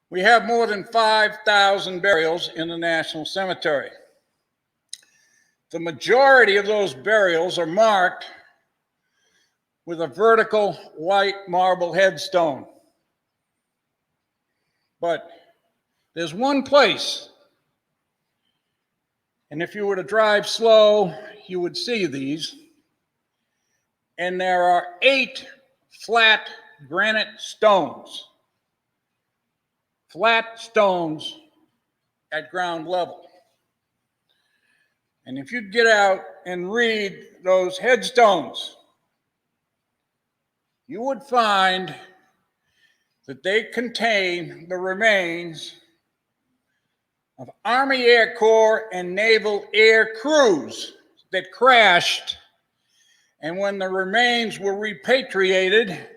B: we have more than 5,000 burials in the national cemetery. The majority of those burials are marked with a vertical white marble headstone. But there's one place, and if you were to drive slow, you would see these. And there are 8 flat granite stones. Flat stones at ground level. And if you'd get out and read those headstones, you would find that they contain the remains of Army Air Corps and Naval air crews that crashed. And when the remains were repatriated,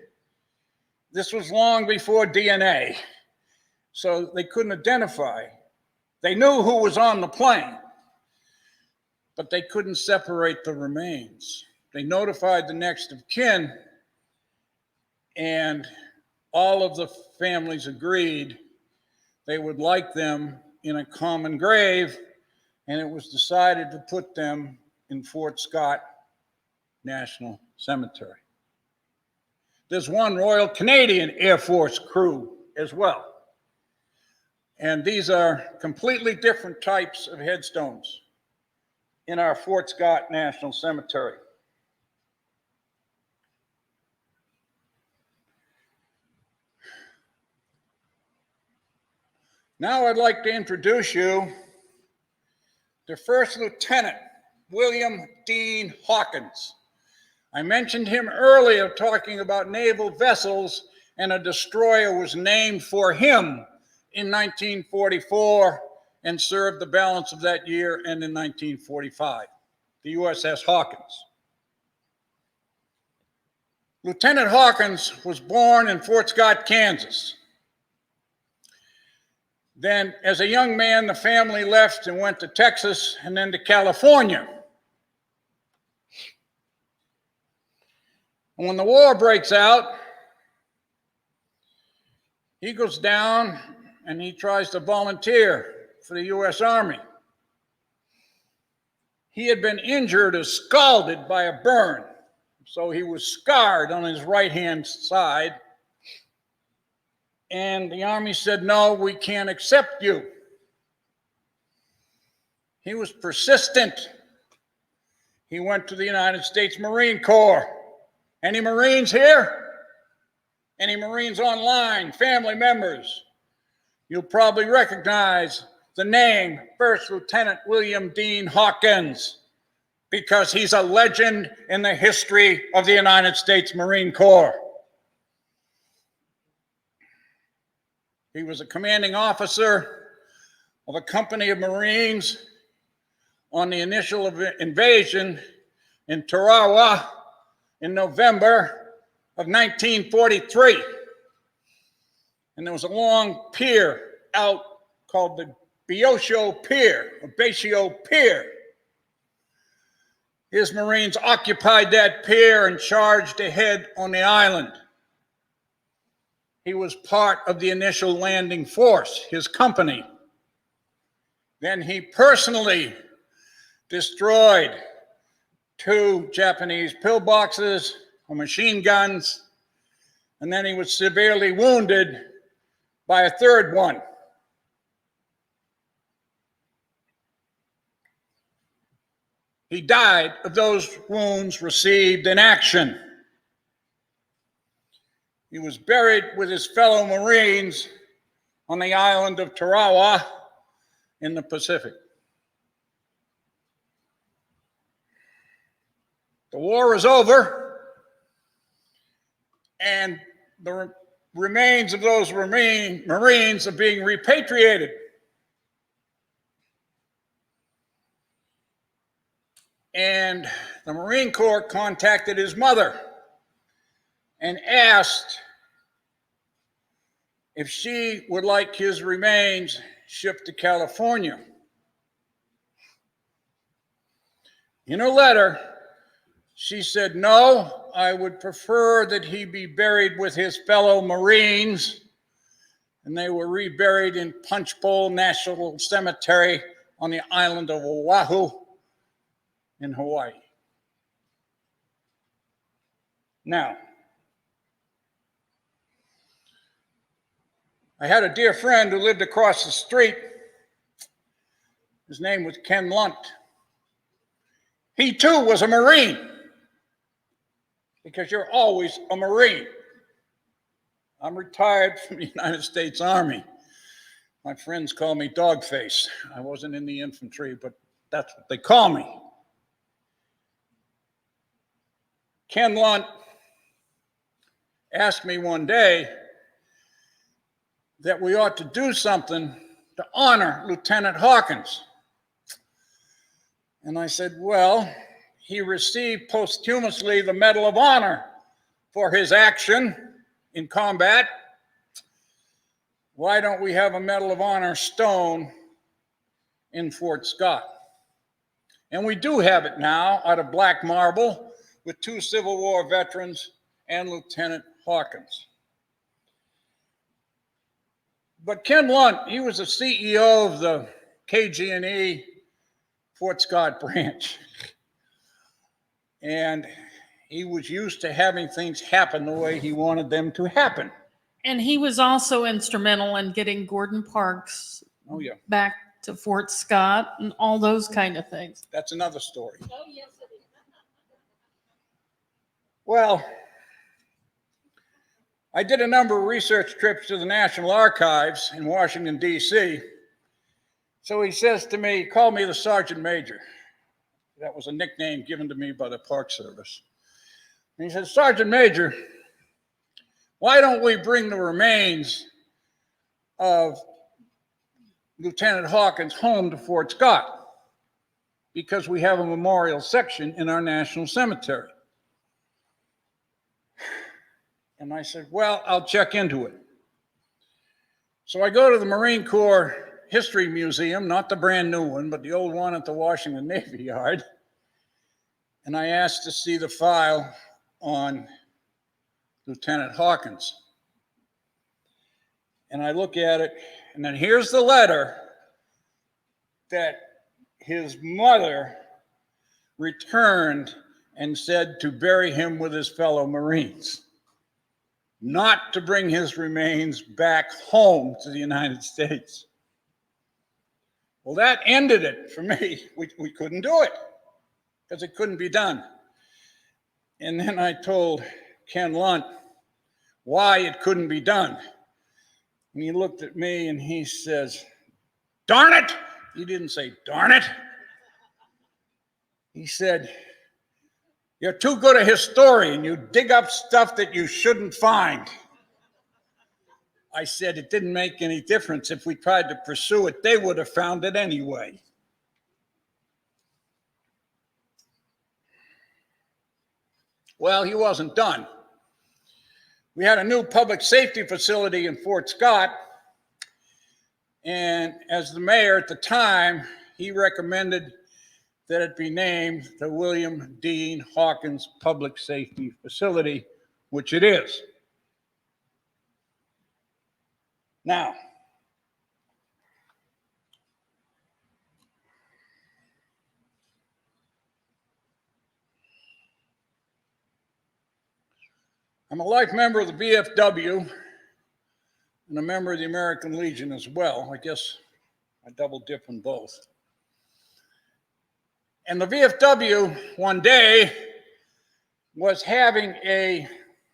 B: this was long before DNA, so they couldn't identify. They knew who was on the plane, but they couldn't separate the remains. They notified the next of kin, and all of the families agreed they would like them in a common grave, and it was decided to put them in Fort Scott National Cemetery. There's one Royal Canadian Air Force crew as well. And these are completely different types of headstones in our Fort Scott National Cemetery. Now I'd like to introduce you to First Lieutenant William Dean Hawkins. I mentioned him earlier talking about naval vessels, and a destroyer was named for him in 1944 and served the balance of that year and in 1945, the USS Hawkins. Lieutenant Hawkins was born in Fort Scott, Kansas. Then, as a young man, the family left and went to Texas and then to California. And when the war breaks out, he goes down and he tries to volunteer for the U.S. Army. He had been injured or scalded by a burn, so he was scarred on his right-hand side. And the Army said, "No, we can't accept you." He was persistent. He went to the United States Marine Corps. Any Marines here? Any Marines online, family members? You'll probably recognize the name First Lieutenant William Dean Hawkins, because he's a legend in the history of the United States Marine Corps. He was a commanding officer of a company of Marines on the initial invasion in Tarawa in November of 1943. And there was a long pier out called the Basio Pier. His Marines occupied that pier and charged ahead on the island. He was part of the initial landing force, his company. Then he personally destroyed 2 Japanese pillboxes or machine guns, and then he was severely wounded by a 3rd one. He died of those wounds received in action. He was buried with his fellow Marines on the island of Tarawa in the Pacific. The war is over, and the remains of those Marines are being repatriated. And the Marine Corps contacted his mother and asked if she would like his remains shipped to California. In her letter, she said, "No, I would prefer that he be buried with his fellow Marines." And they were reburied in Punchbowl National Cemetery on the island of Oahu in Hawaii. Now, I had a dear friend who lived across the street. His name was Ken Lunt. He too was a Marine, because you're always a Marine. I'm retired from the United States Army. My friends call me Dogface. I wasn't in the infantry, but that's what they call me. Ken Lunt asked me one day that we ought to do something to honor Lieutenant Hawkins. And I said, well, he received posthumously the Medal of Honor for his action in combat. Why don't we have a Medal of Honor stone in Fort Scott? And we do have it now out of black marble with 2 Civil War veterans and Lieutenant Hawkins. But Ken Lunt, he was the CEO of the KG&E Fort Scott branch. And he was used to having things happen the way he wanted them to happen.
A: And he was also instrumental in getting Gordon Parks back to Fort Scott and all those kind of things.
B: That's another story.
A: Oh, yes, it is.
B: Well, I did a number of research trips to the National Archives in Washington, D.C. So he says to me, call me the Sergeant Major. That was a nickname given to me by the Park Service. And he says, Sergeant Major, why don't we bring the remains of Lieutenant Hawkins home to Fort Scott? Because we have a memorial section in our National Cemetery. And I said, well, I'll check into it. So I go to the Marine Corps History Museum, not the brand new one, but the old one at the Washington Navy Yard. And I asked to see the file on Lieutenant Hawkins. And I look at it, and then here's the letter that his mother returned and said to bury him with his fellow Marines, not to bring his remains back home to the United States. Well, that ended it for me. We couldn't do it because it couldn't be done. And then I told Ken Lunt why it couldn't be done. And he looked at me and he says, darn it. He didn't say, darn it. He said, you're too good a historian. You dig up stuff that you shouldn't find. I said, it didn't make any difference. If we tried to pursue it, they would have found it anyway. Well, he wasn't done. We had a new public safety facility in Fort Scott. And as the mayor at the time, he recommended that it be named the William Dean Hawkins Public Safety Facility, which it is. Now, I'm a life member of the VFW and a member of the American Legion as well. I guess I double dip in both. And the VFW one day was having a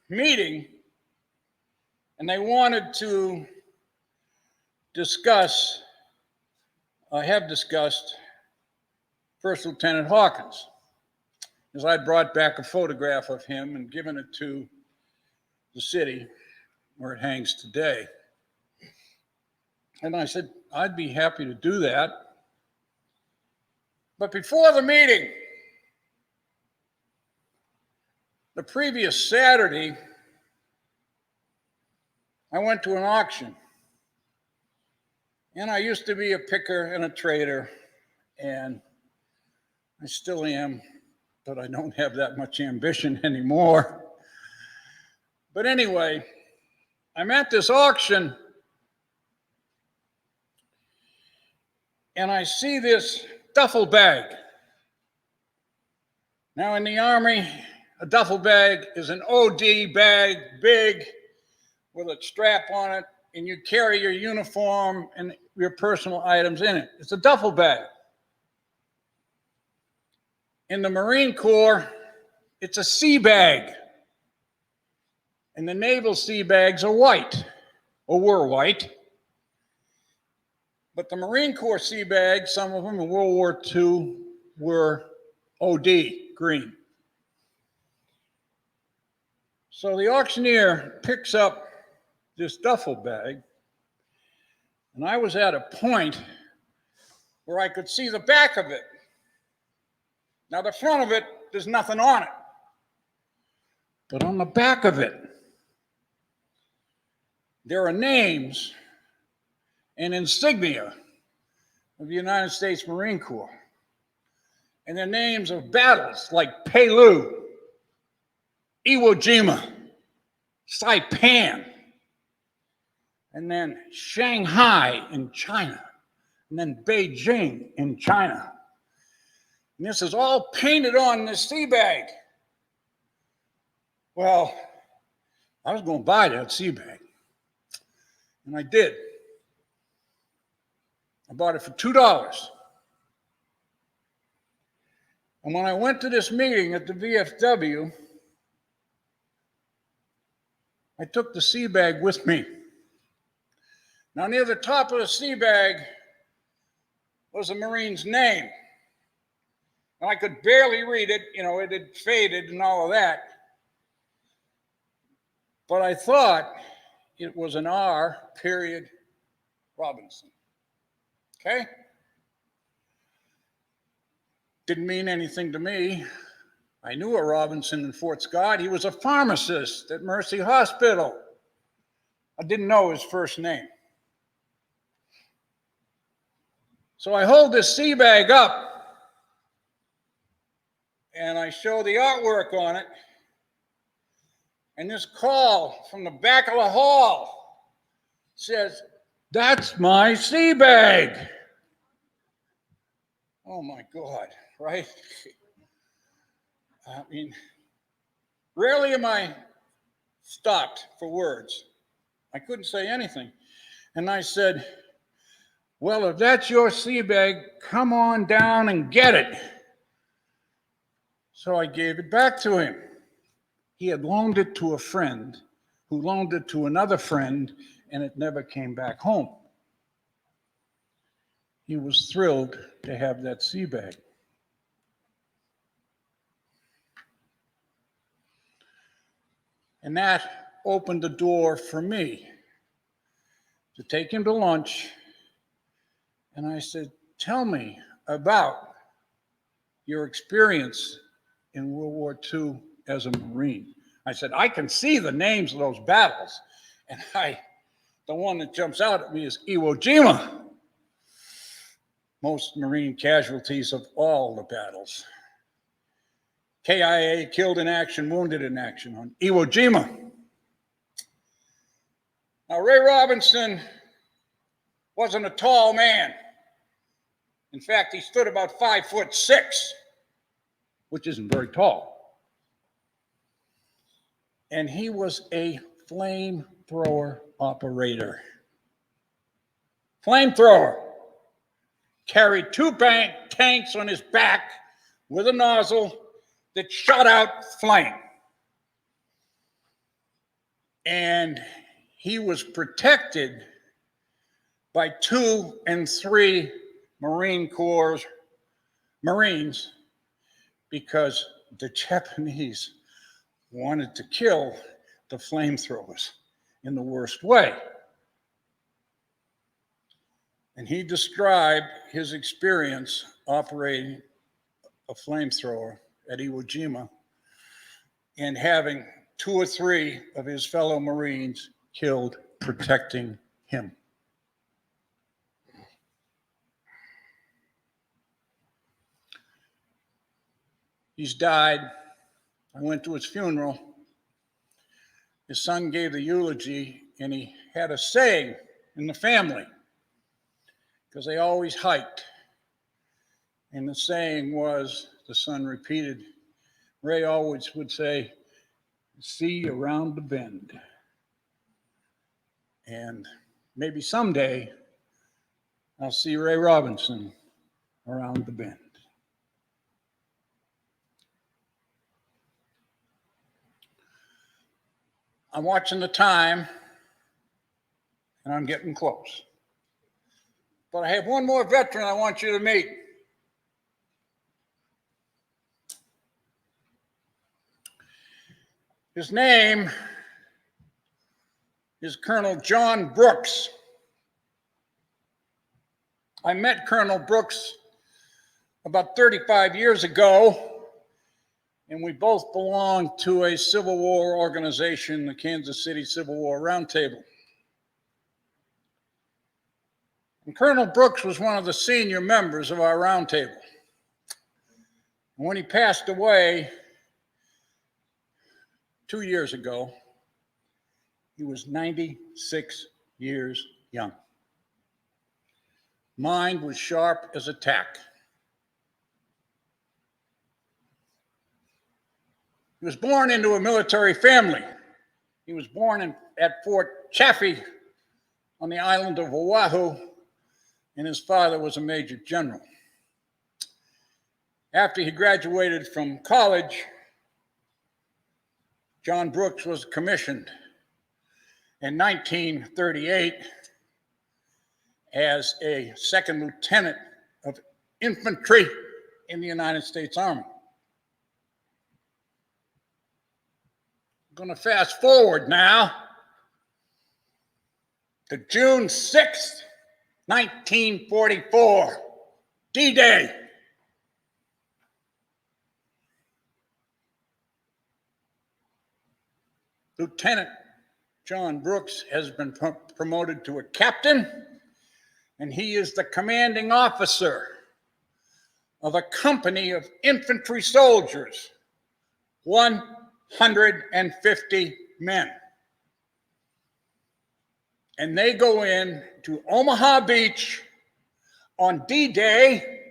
B: meeting, and they wanted to have discussed First Lieutenant Hawkins, as I brought back a photograph of him and given it to the city where it hangs today. And I said, I'd be happy to do that. But before the meeting, the previous Saturday, I went to an auction. And I used to be a picker and a trader, and I still am, but I don't have that much ambition anymore. But anyway, I'm at this auction, and I see this duffel bag. Now in the Army, a duffel bag is an OD bag, big, with a strap on it, and you carry your uniform and your personal items in it. It's a duffel bag. In the Marine Corps, it's a sea bag. And the naval sea bags are white, or were white. But the Marine Corps sea bags, some of them in World War II, were OD, green. So the auctioneer picks up this duffel bag, And I was at a point where I could see the back of it. Now, the front of it, there's nothing on it. But on the back of it, there are names and insignia of the United States Marine Corps. And they're names of battles like Peleliu, Iwo Jima, Saipan, and then Shanghai in China, and then Beijing in China. And this is all painted on this sea bag. Well, I was going to buy that sea bag, and I did. I bought it for $2. And when I went to this meeting at the VFW, I took the sea bag with me. Now, near the top of the sea bag was a Marine's name. And I could barely read it, it had faded and all of that. But I thought it was an R. Robinson. Okay? Didn't mean anything to me. I knew a Robinson in Fort Scott. He was a pharmacist at Mercy Hospital. I didn't know his first name. So I hold this sea bag up and I show the artwork on it. And this call from the back of the hall says, "That's my sea bag." Oh my God, right? I mean, rarely am I stopped for words. I couldn't say anything. And I said, "Well, if that's your sea bag, come on down and get it." So I gave it back to him. He had loaned it to a friend who loaned it to another friend, and it never came back home. He was thrilled to have that sea bag. And that opened the door for me to take him to lunch. And I said, "Tell me about your experience in World War II as a Marine." I said, "I can see the names of those battles. And the one that jumps out at me is Iwo Jima. Most Marine casualties of all the battles. KIA, killed in action, wounded in action on Iwo Jima." Now, Ray Robinson wasn't a tall man. In fact, he stood about 5'6", which isn't very tall. And he was a flamethrower operator. Flamethrower. Carried 2 tanks on his back with a nozzle that shot out flame. And he was protected by 2 and 3 Marine Corps Marines because the Japanese wanted to kill the flamethrowers in the worst way. And he described his experience operating a flamethrower at Iwo Jima and having 2 or 3 of his fellow Marines killed protecting him. He's died. I went to his funeral. His son gave the eulogy, and he had a saying in the family, because they always hiked. And the saying was, the son repeated, Ray always would say, "See you around the bend." And maybe someday I'll see Ray Robinson around the bend. I'm watching the time, and I'm getting close. But I have one more veteran I want you to meet. His name is Colonel John Brooks. I met Colonel Brooks about 35 years ago, and we both belonged to a Civil War organization, the Kansas City Civil War Roundtable. And Colonel Brooks was one of the senior members of our roundtable. And when he passed away 2 years ago, he was 96 years young. Mind was sharp as a tack. He was born into a military family. He was born at Fort Chaffee on the island of Oahu, and his father was a major general. After he graduated from college, John Brooks was commissioned in 1938 as a second lieutenant of infantry in the United States Army. I'm going to fast forward now to June 6th, 1944, D-Day. Lieutenant John Brooks has been promoted to a captain, and he is the commanding officer of a company of infantry soldiers, 150 men. And they go in to Omaha Beach on D-Day,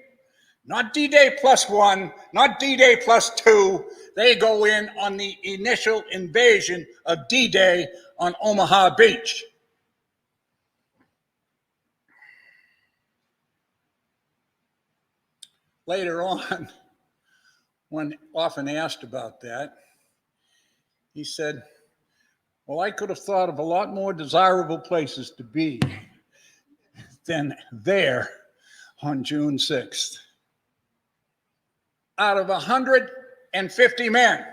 B: not D-Day +1, not D-Day +2. They go in on the initial invasion of D-Day on Omaha Beach. Later on, when often asked about that, he said, well, I could have thought of a lot more desirable places to be than there on June 6th. Out of 150 men,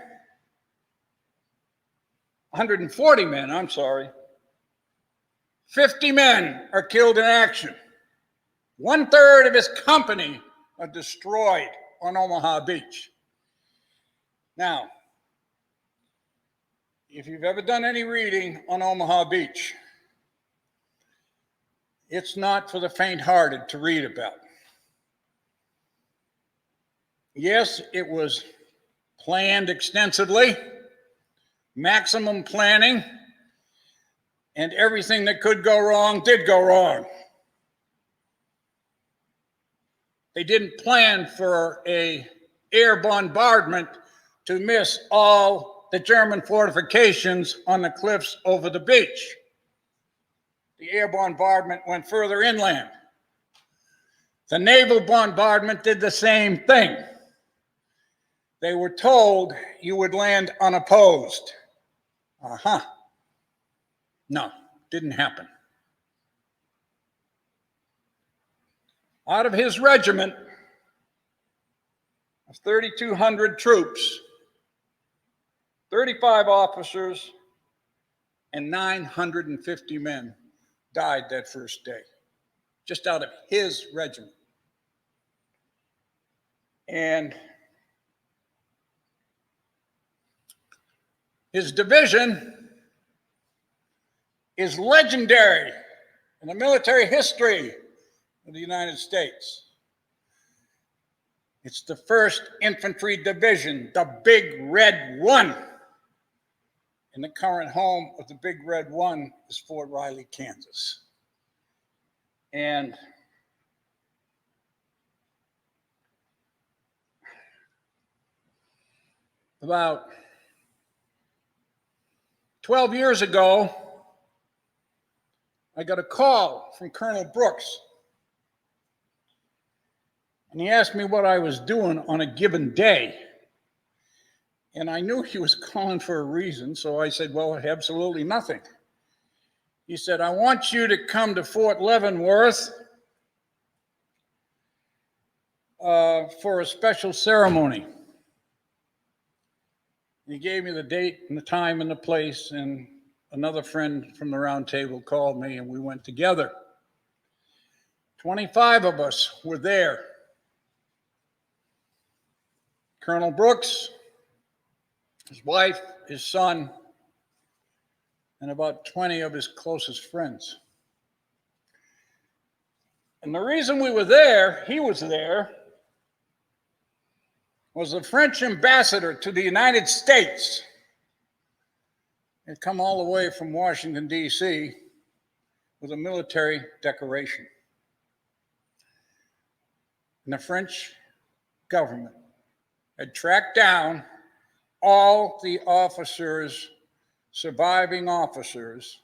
B: 140 men, I'm sorry, 50 men are killed in action. 1/3 of his company are destroyed on Omaha Beach. Now, if you've ever done any reading on Omaha Beach, it's not for the faint-hearted to read about. Yes, it was planned extensively, maximum planning, and everything that could go wrong did go wrong. They didn't plan for an air bombardment to miss all the German fortifications on the cliffs over the beach. The air bombardment went further inland. The naval bombardment did the same thing. They were told you would land unopposed. No, didn't happen. Out of his regiment of 3,200 troops, 35 officers and 950 men died that first day, just out of his regiment. And his division is legendary in the military history of the United States. It's the 1st Infantry Division, the Big Red One. And the current home of the Big Red One is Fort Riley, Kansas. And about 12 years ago, I got a call from Colonel Brooks. And he asked me what I was doing on a given day. And I knew he was calling for a reason, so I said, well, absolutely nothing. He said, I want you to come to Fort Leavenworth for a special ceremony. He gave me the date and the time and the place, and another friend from the round table called me, and we went together. 25 of us were there. Colonel Brooks, his wife, his son, and about 20 of his closest friends. And the reason we were there, he was there, was the French ambassador to the United States. He'd come all the way from Washington, D.C. with a military decoration. And the French government had tracked down all the officers, surviving officers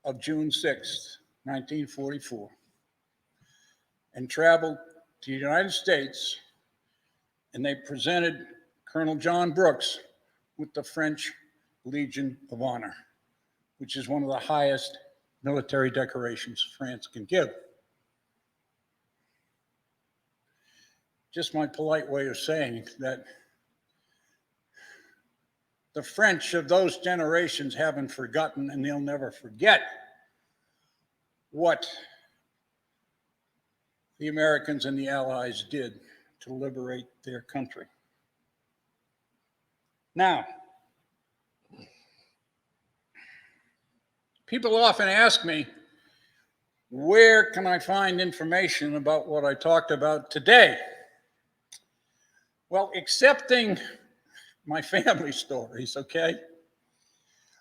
B: of June 6th, 1944, and traveled to the United States, and they presented Colonel John Brooks with the French Legion of Honor, which is one of the highest military decorations France can give. Just my polite way of saying that the French of those generations haven't forgotten, and they'll never forget what the Americans and the Allies did to liberate their country. Now, people often ask me, where can I find information about what I talked about today? Well, accepting my family stories, okay?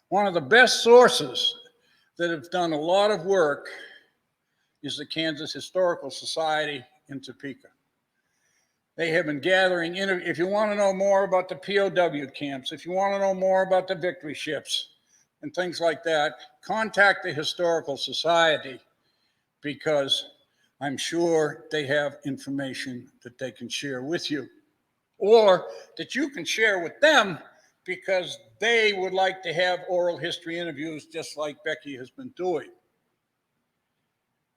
B: One of the best sources that have done a lot of work is the Kansas Historical Society in Topeka. They have been gathering, if you want to know more about the POW camps, if you want to know more about the victory ships and things like that, contact the Historical Society, because I'm sure they have information that they can share with you, or that you can share with them, because they would like to have oral history interviews just like Becky has been doing.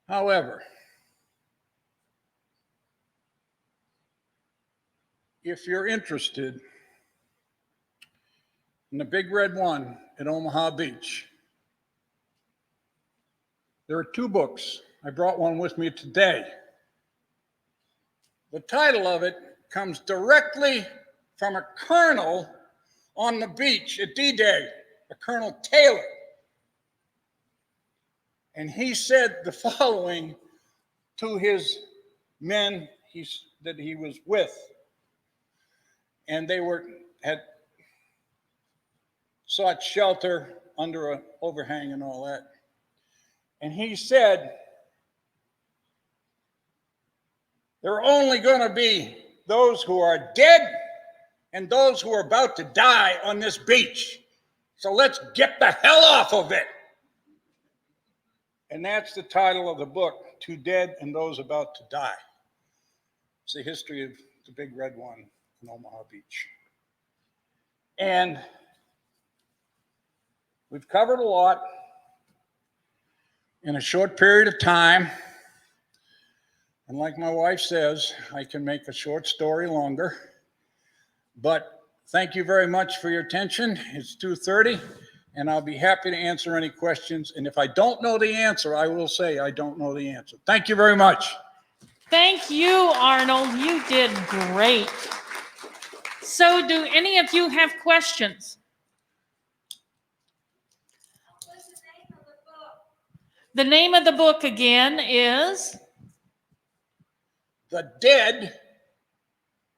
B: However, if you're interested in the Big Red One at Omaha Beach, there are 2 books. I brought one with me today. The title of it comes directly from a colonel on the beach at D-Day, a Colonel Taylor. And he said the following to his men that he was with. And they had sought shelter under an overhang and all that. And he said, there are only going to be those who are dead and those who are about to die on this beach. So let's get the hell off of it. And that's the title of the book, Two Dead and Those About to Die. It's the history of the Big Red One in Omaha Beach. And we've covered a lot in a short period of time. And like my wife says, I can make a short story longer. But thank you very much for your attention. It's 2:30, and I'll be happy to answer any questions. And if I don't know the answer, I will say I don't know the answer. Thank you very much.
A: Thank you, Arnold. You did great. So do any of you have questions?
D: What's the name of the book?
A: The name of the book again is
B: The Dead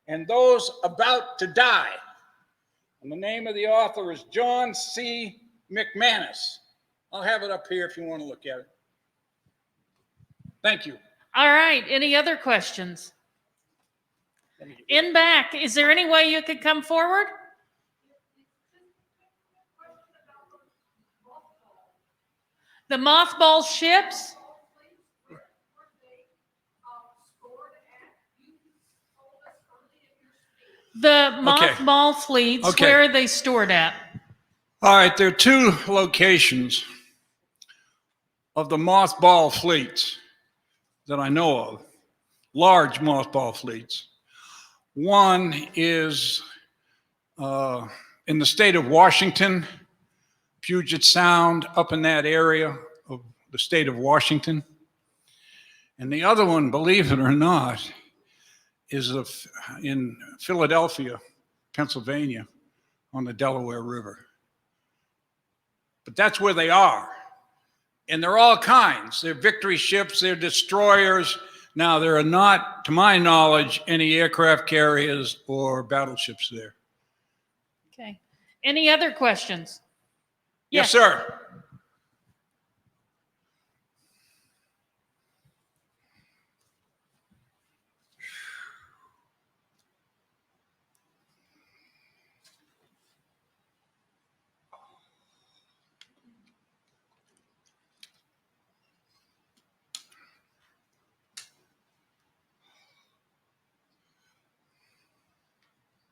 B: and Those About to Die. And the name of the author is John C. McManus. I'll have it up here if you want to look at it. Thank you.
A: All right. Any other questions? In back, is there any way you could come forward? The Mothball Ships? The Mothball Fleets,
B: Okay.
A: where are they stored at?
B: All right, there are 2 locations of the Mothball Fleets that I know of, large Mothball Fleets. One is in the state of Washington, Puget Sound, up in that area of the state of Washington. And the other one, believe it or not, is in Philadelphia, Pennsylvania, on the Delaware River. But that's where they are. And they're all kinds. They're victory ships, they're destroyers. Now, there are not, to my knowledge, any aircraft carriers or battleships there.
A: Okay. Any other questions?
B: Yes, sir.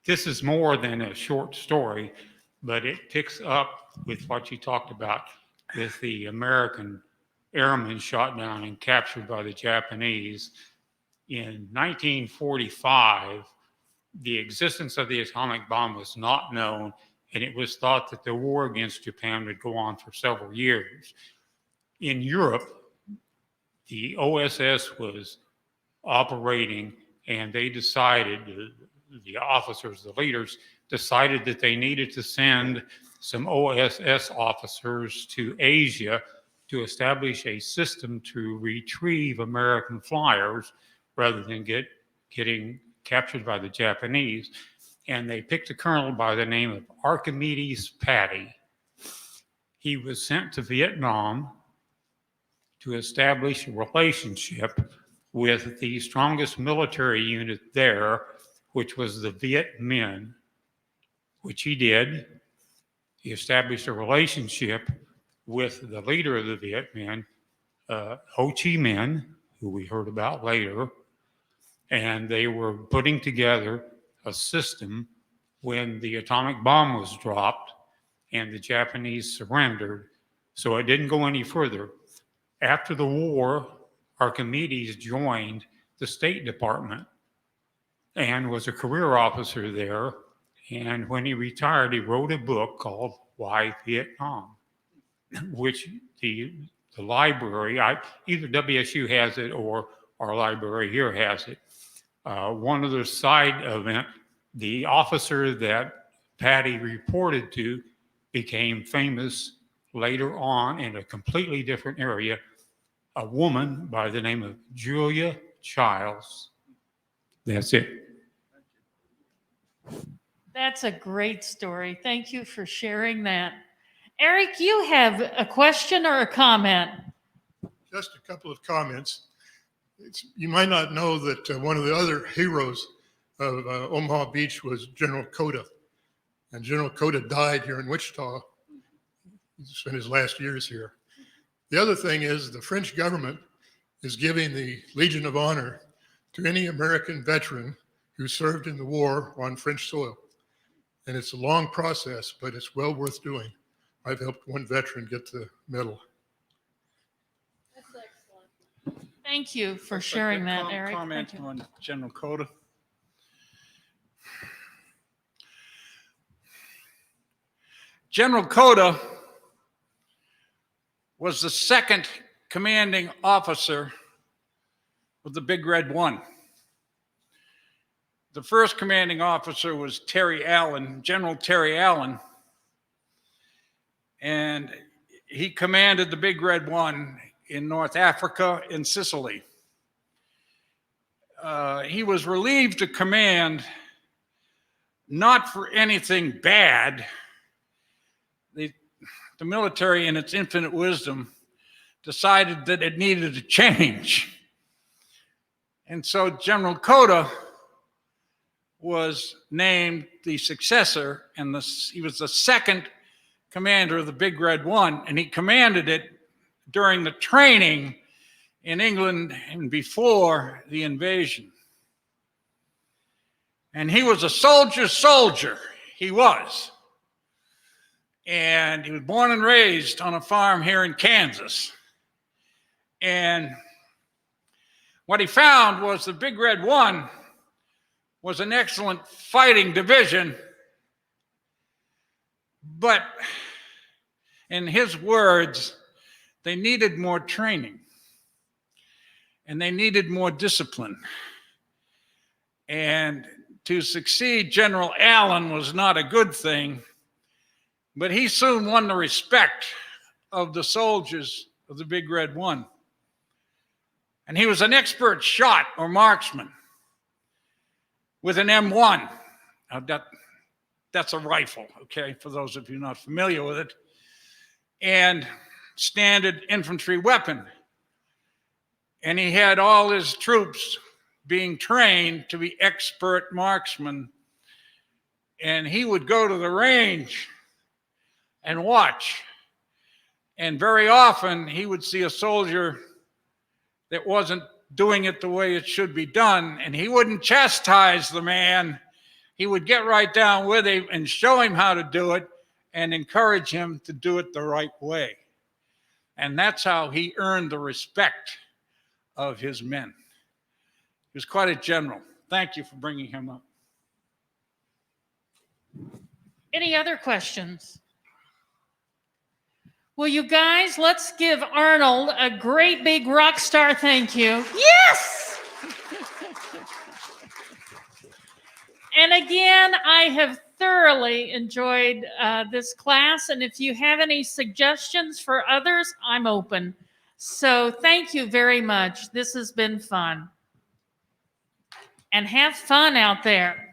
E: This is more than a short story, but it picks up with what you talked about with the American airmen shot down and captured by the Japanese. In 1945, the existence of the atomic bomb was not known, and it was thought that the war against Japan would go on for several years. In Europe, the OSS was operating, and they decided, the officers, the leaders, decided that they needed to send some OSS officers to Asia to establish a system to retrieve American flyers rather than getting captured by the Japanese. And they picked a colonel by the name of Archimedes Patty. He was sent to Vietnam to establish a relationship with the strongest military unit there, which was the Viet Minh, which he did. He established a relationship with the leader of the Viet Minh, Ho Chi Minh, who we heard about later, and they were putting together a system when the atomic bomb was dropped and the Japanese surrendered. So it didn't go any further. After the war, Archimedes joined the State Department and was a career officer there. And when he retired, he wrote a book called Why Vietnam, which the library, either WSU has it or our library here has it. One other side event, the officer that Patty reported to became famous later on in a completely different area, a woman by the name of Julia Childs. That's it.
A: That's a great story. Thank you for sharing that. Eric, you have a question or a comment?
F: Just a couple of comments. You might not know that one of the other heroes of Omaha Beach was General Cota. And General Cota died here in Wichita. He spent his last years here. The other thing is the French government is giving the Legion of Honor to any American veteran who served in the war on French soil. And it's a long process, but it's well worth doing. I've helped one veteran get the medal.
A: That's excellent. Thank you for sharing that, Eric.
B: Comment
A: Thank you.
B: on General Cota. General Cota was the second commanding officer of the Big Red One. The first commanding officer was Terry Allen, General Terry Allen, and he commanded the Big Red One in North Africa and Sicily. He was relieved to command not for anything bad. The military, in its infinite wisdom, decided that it needed to change. And so General Cota was named the successor, and he was the second commander of the Big Red One, and he commanded it during the training in England and before the invasion. And he was a soldier, he was. And he was born and raised on a farm here in Kansas. And what he found was the Big Red One was an excellent fighting division, but in his words, they needed more training. and they needed more discipline. And to succeed General Allen was not a good thing, but he soon won the respect of the soldiers of the Big Red One. And he was an expert shot or marksman with an M1. Now that's a rifle, okay, for those of you not familiar with it, and standard infantry weapon. And he had all his troops being trained to be expert marksmen. And he would go to the range and watch. And very often he would see a soldier that wasn't doing it the way it should be done, and he wouldn't chastise the man. He would get right down with him and show him how to do it and encourage him to do it the right way. And that's how he earned the respect of his men. He was quite a general. Thank you for bringing him up.
A: Any other questions? Well, you guys, let's give Arnold a great big rock star thank you. Yes! And again, I have thoroughly enjoyed this class. And if you have any suggestions for others, I'm open. So thank you very much. This has been fun. And have fun out there.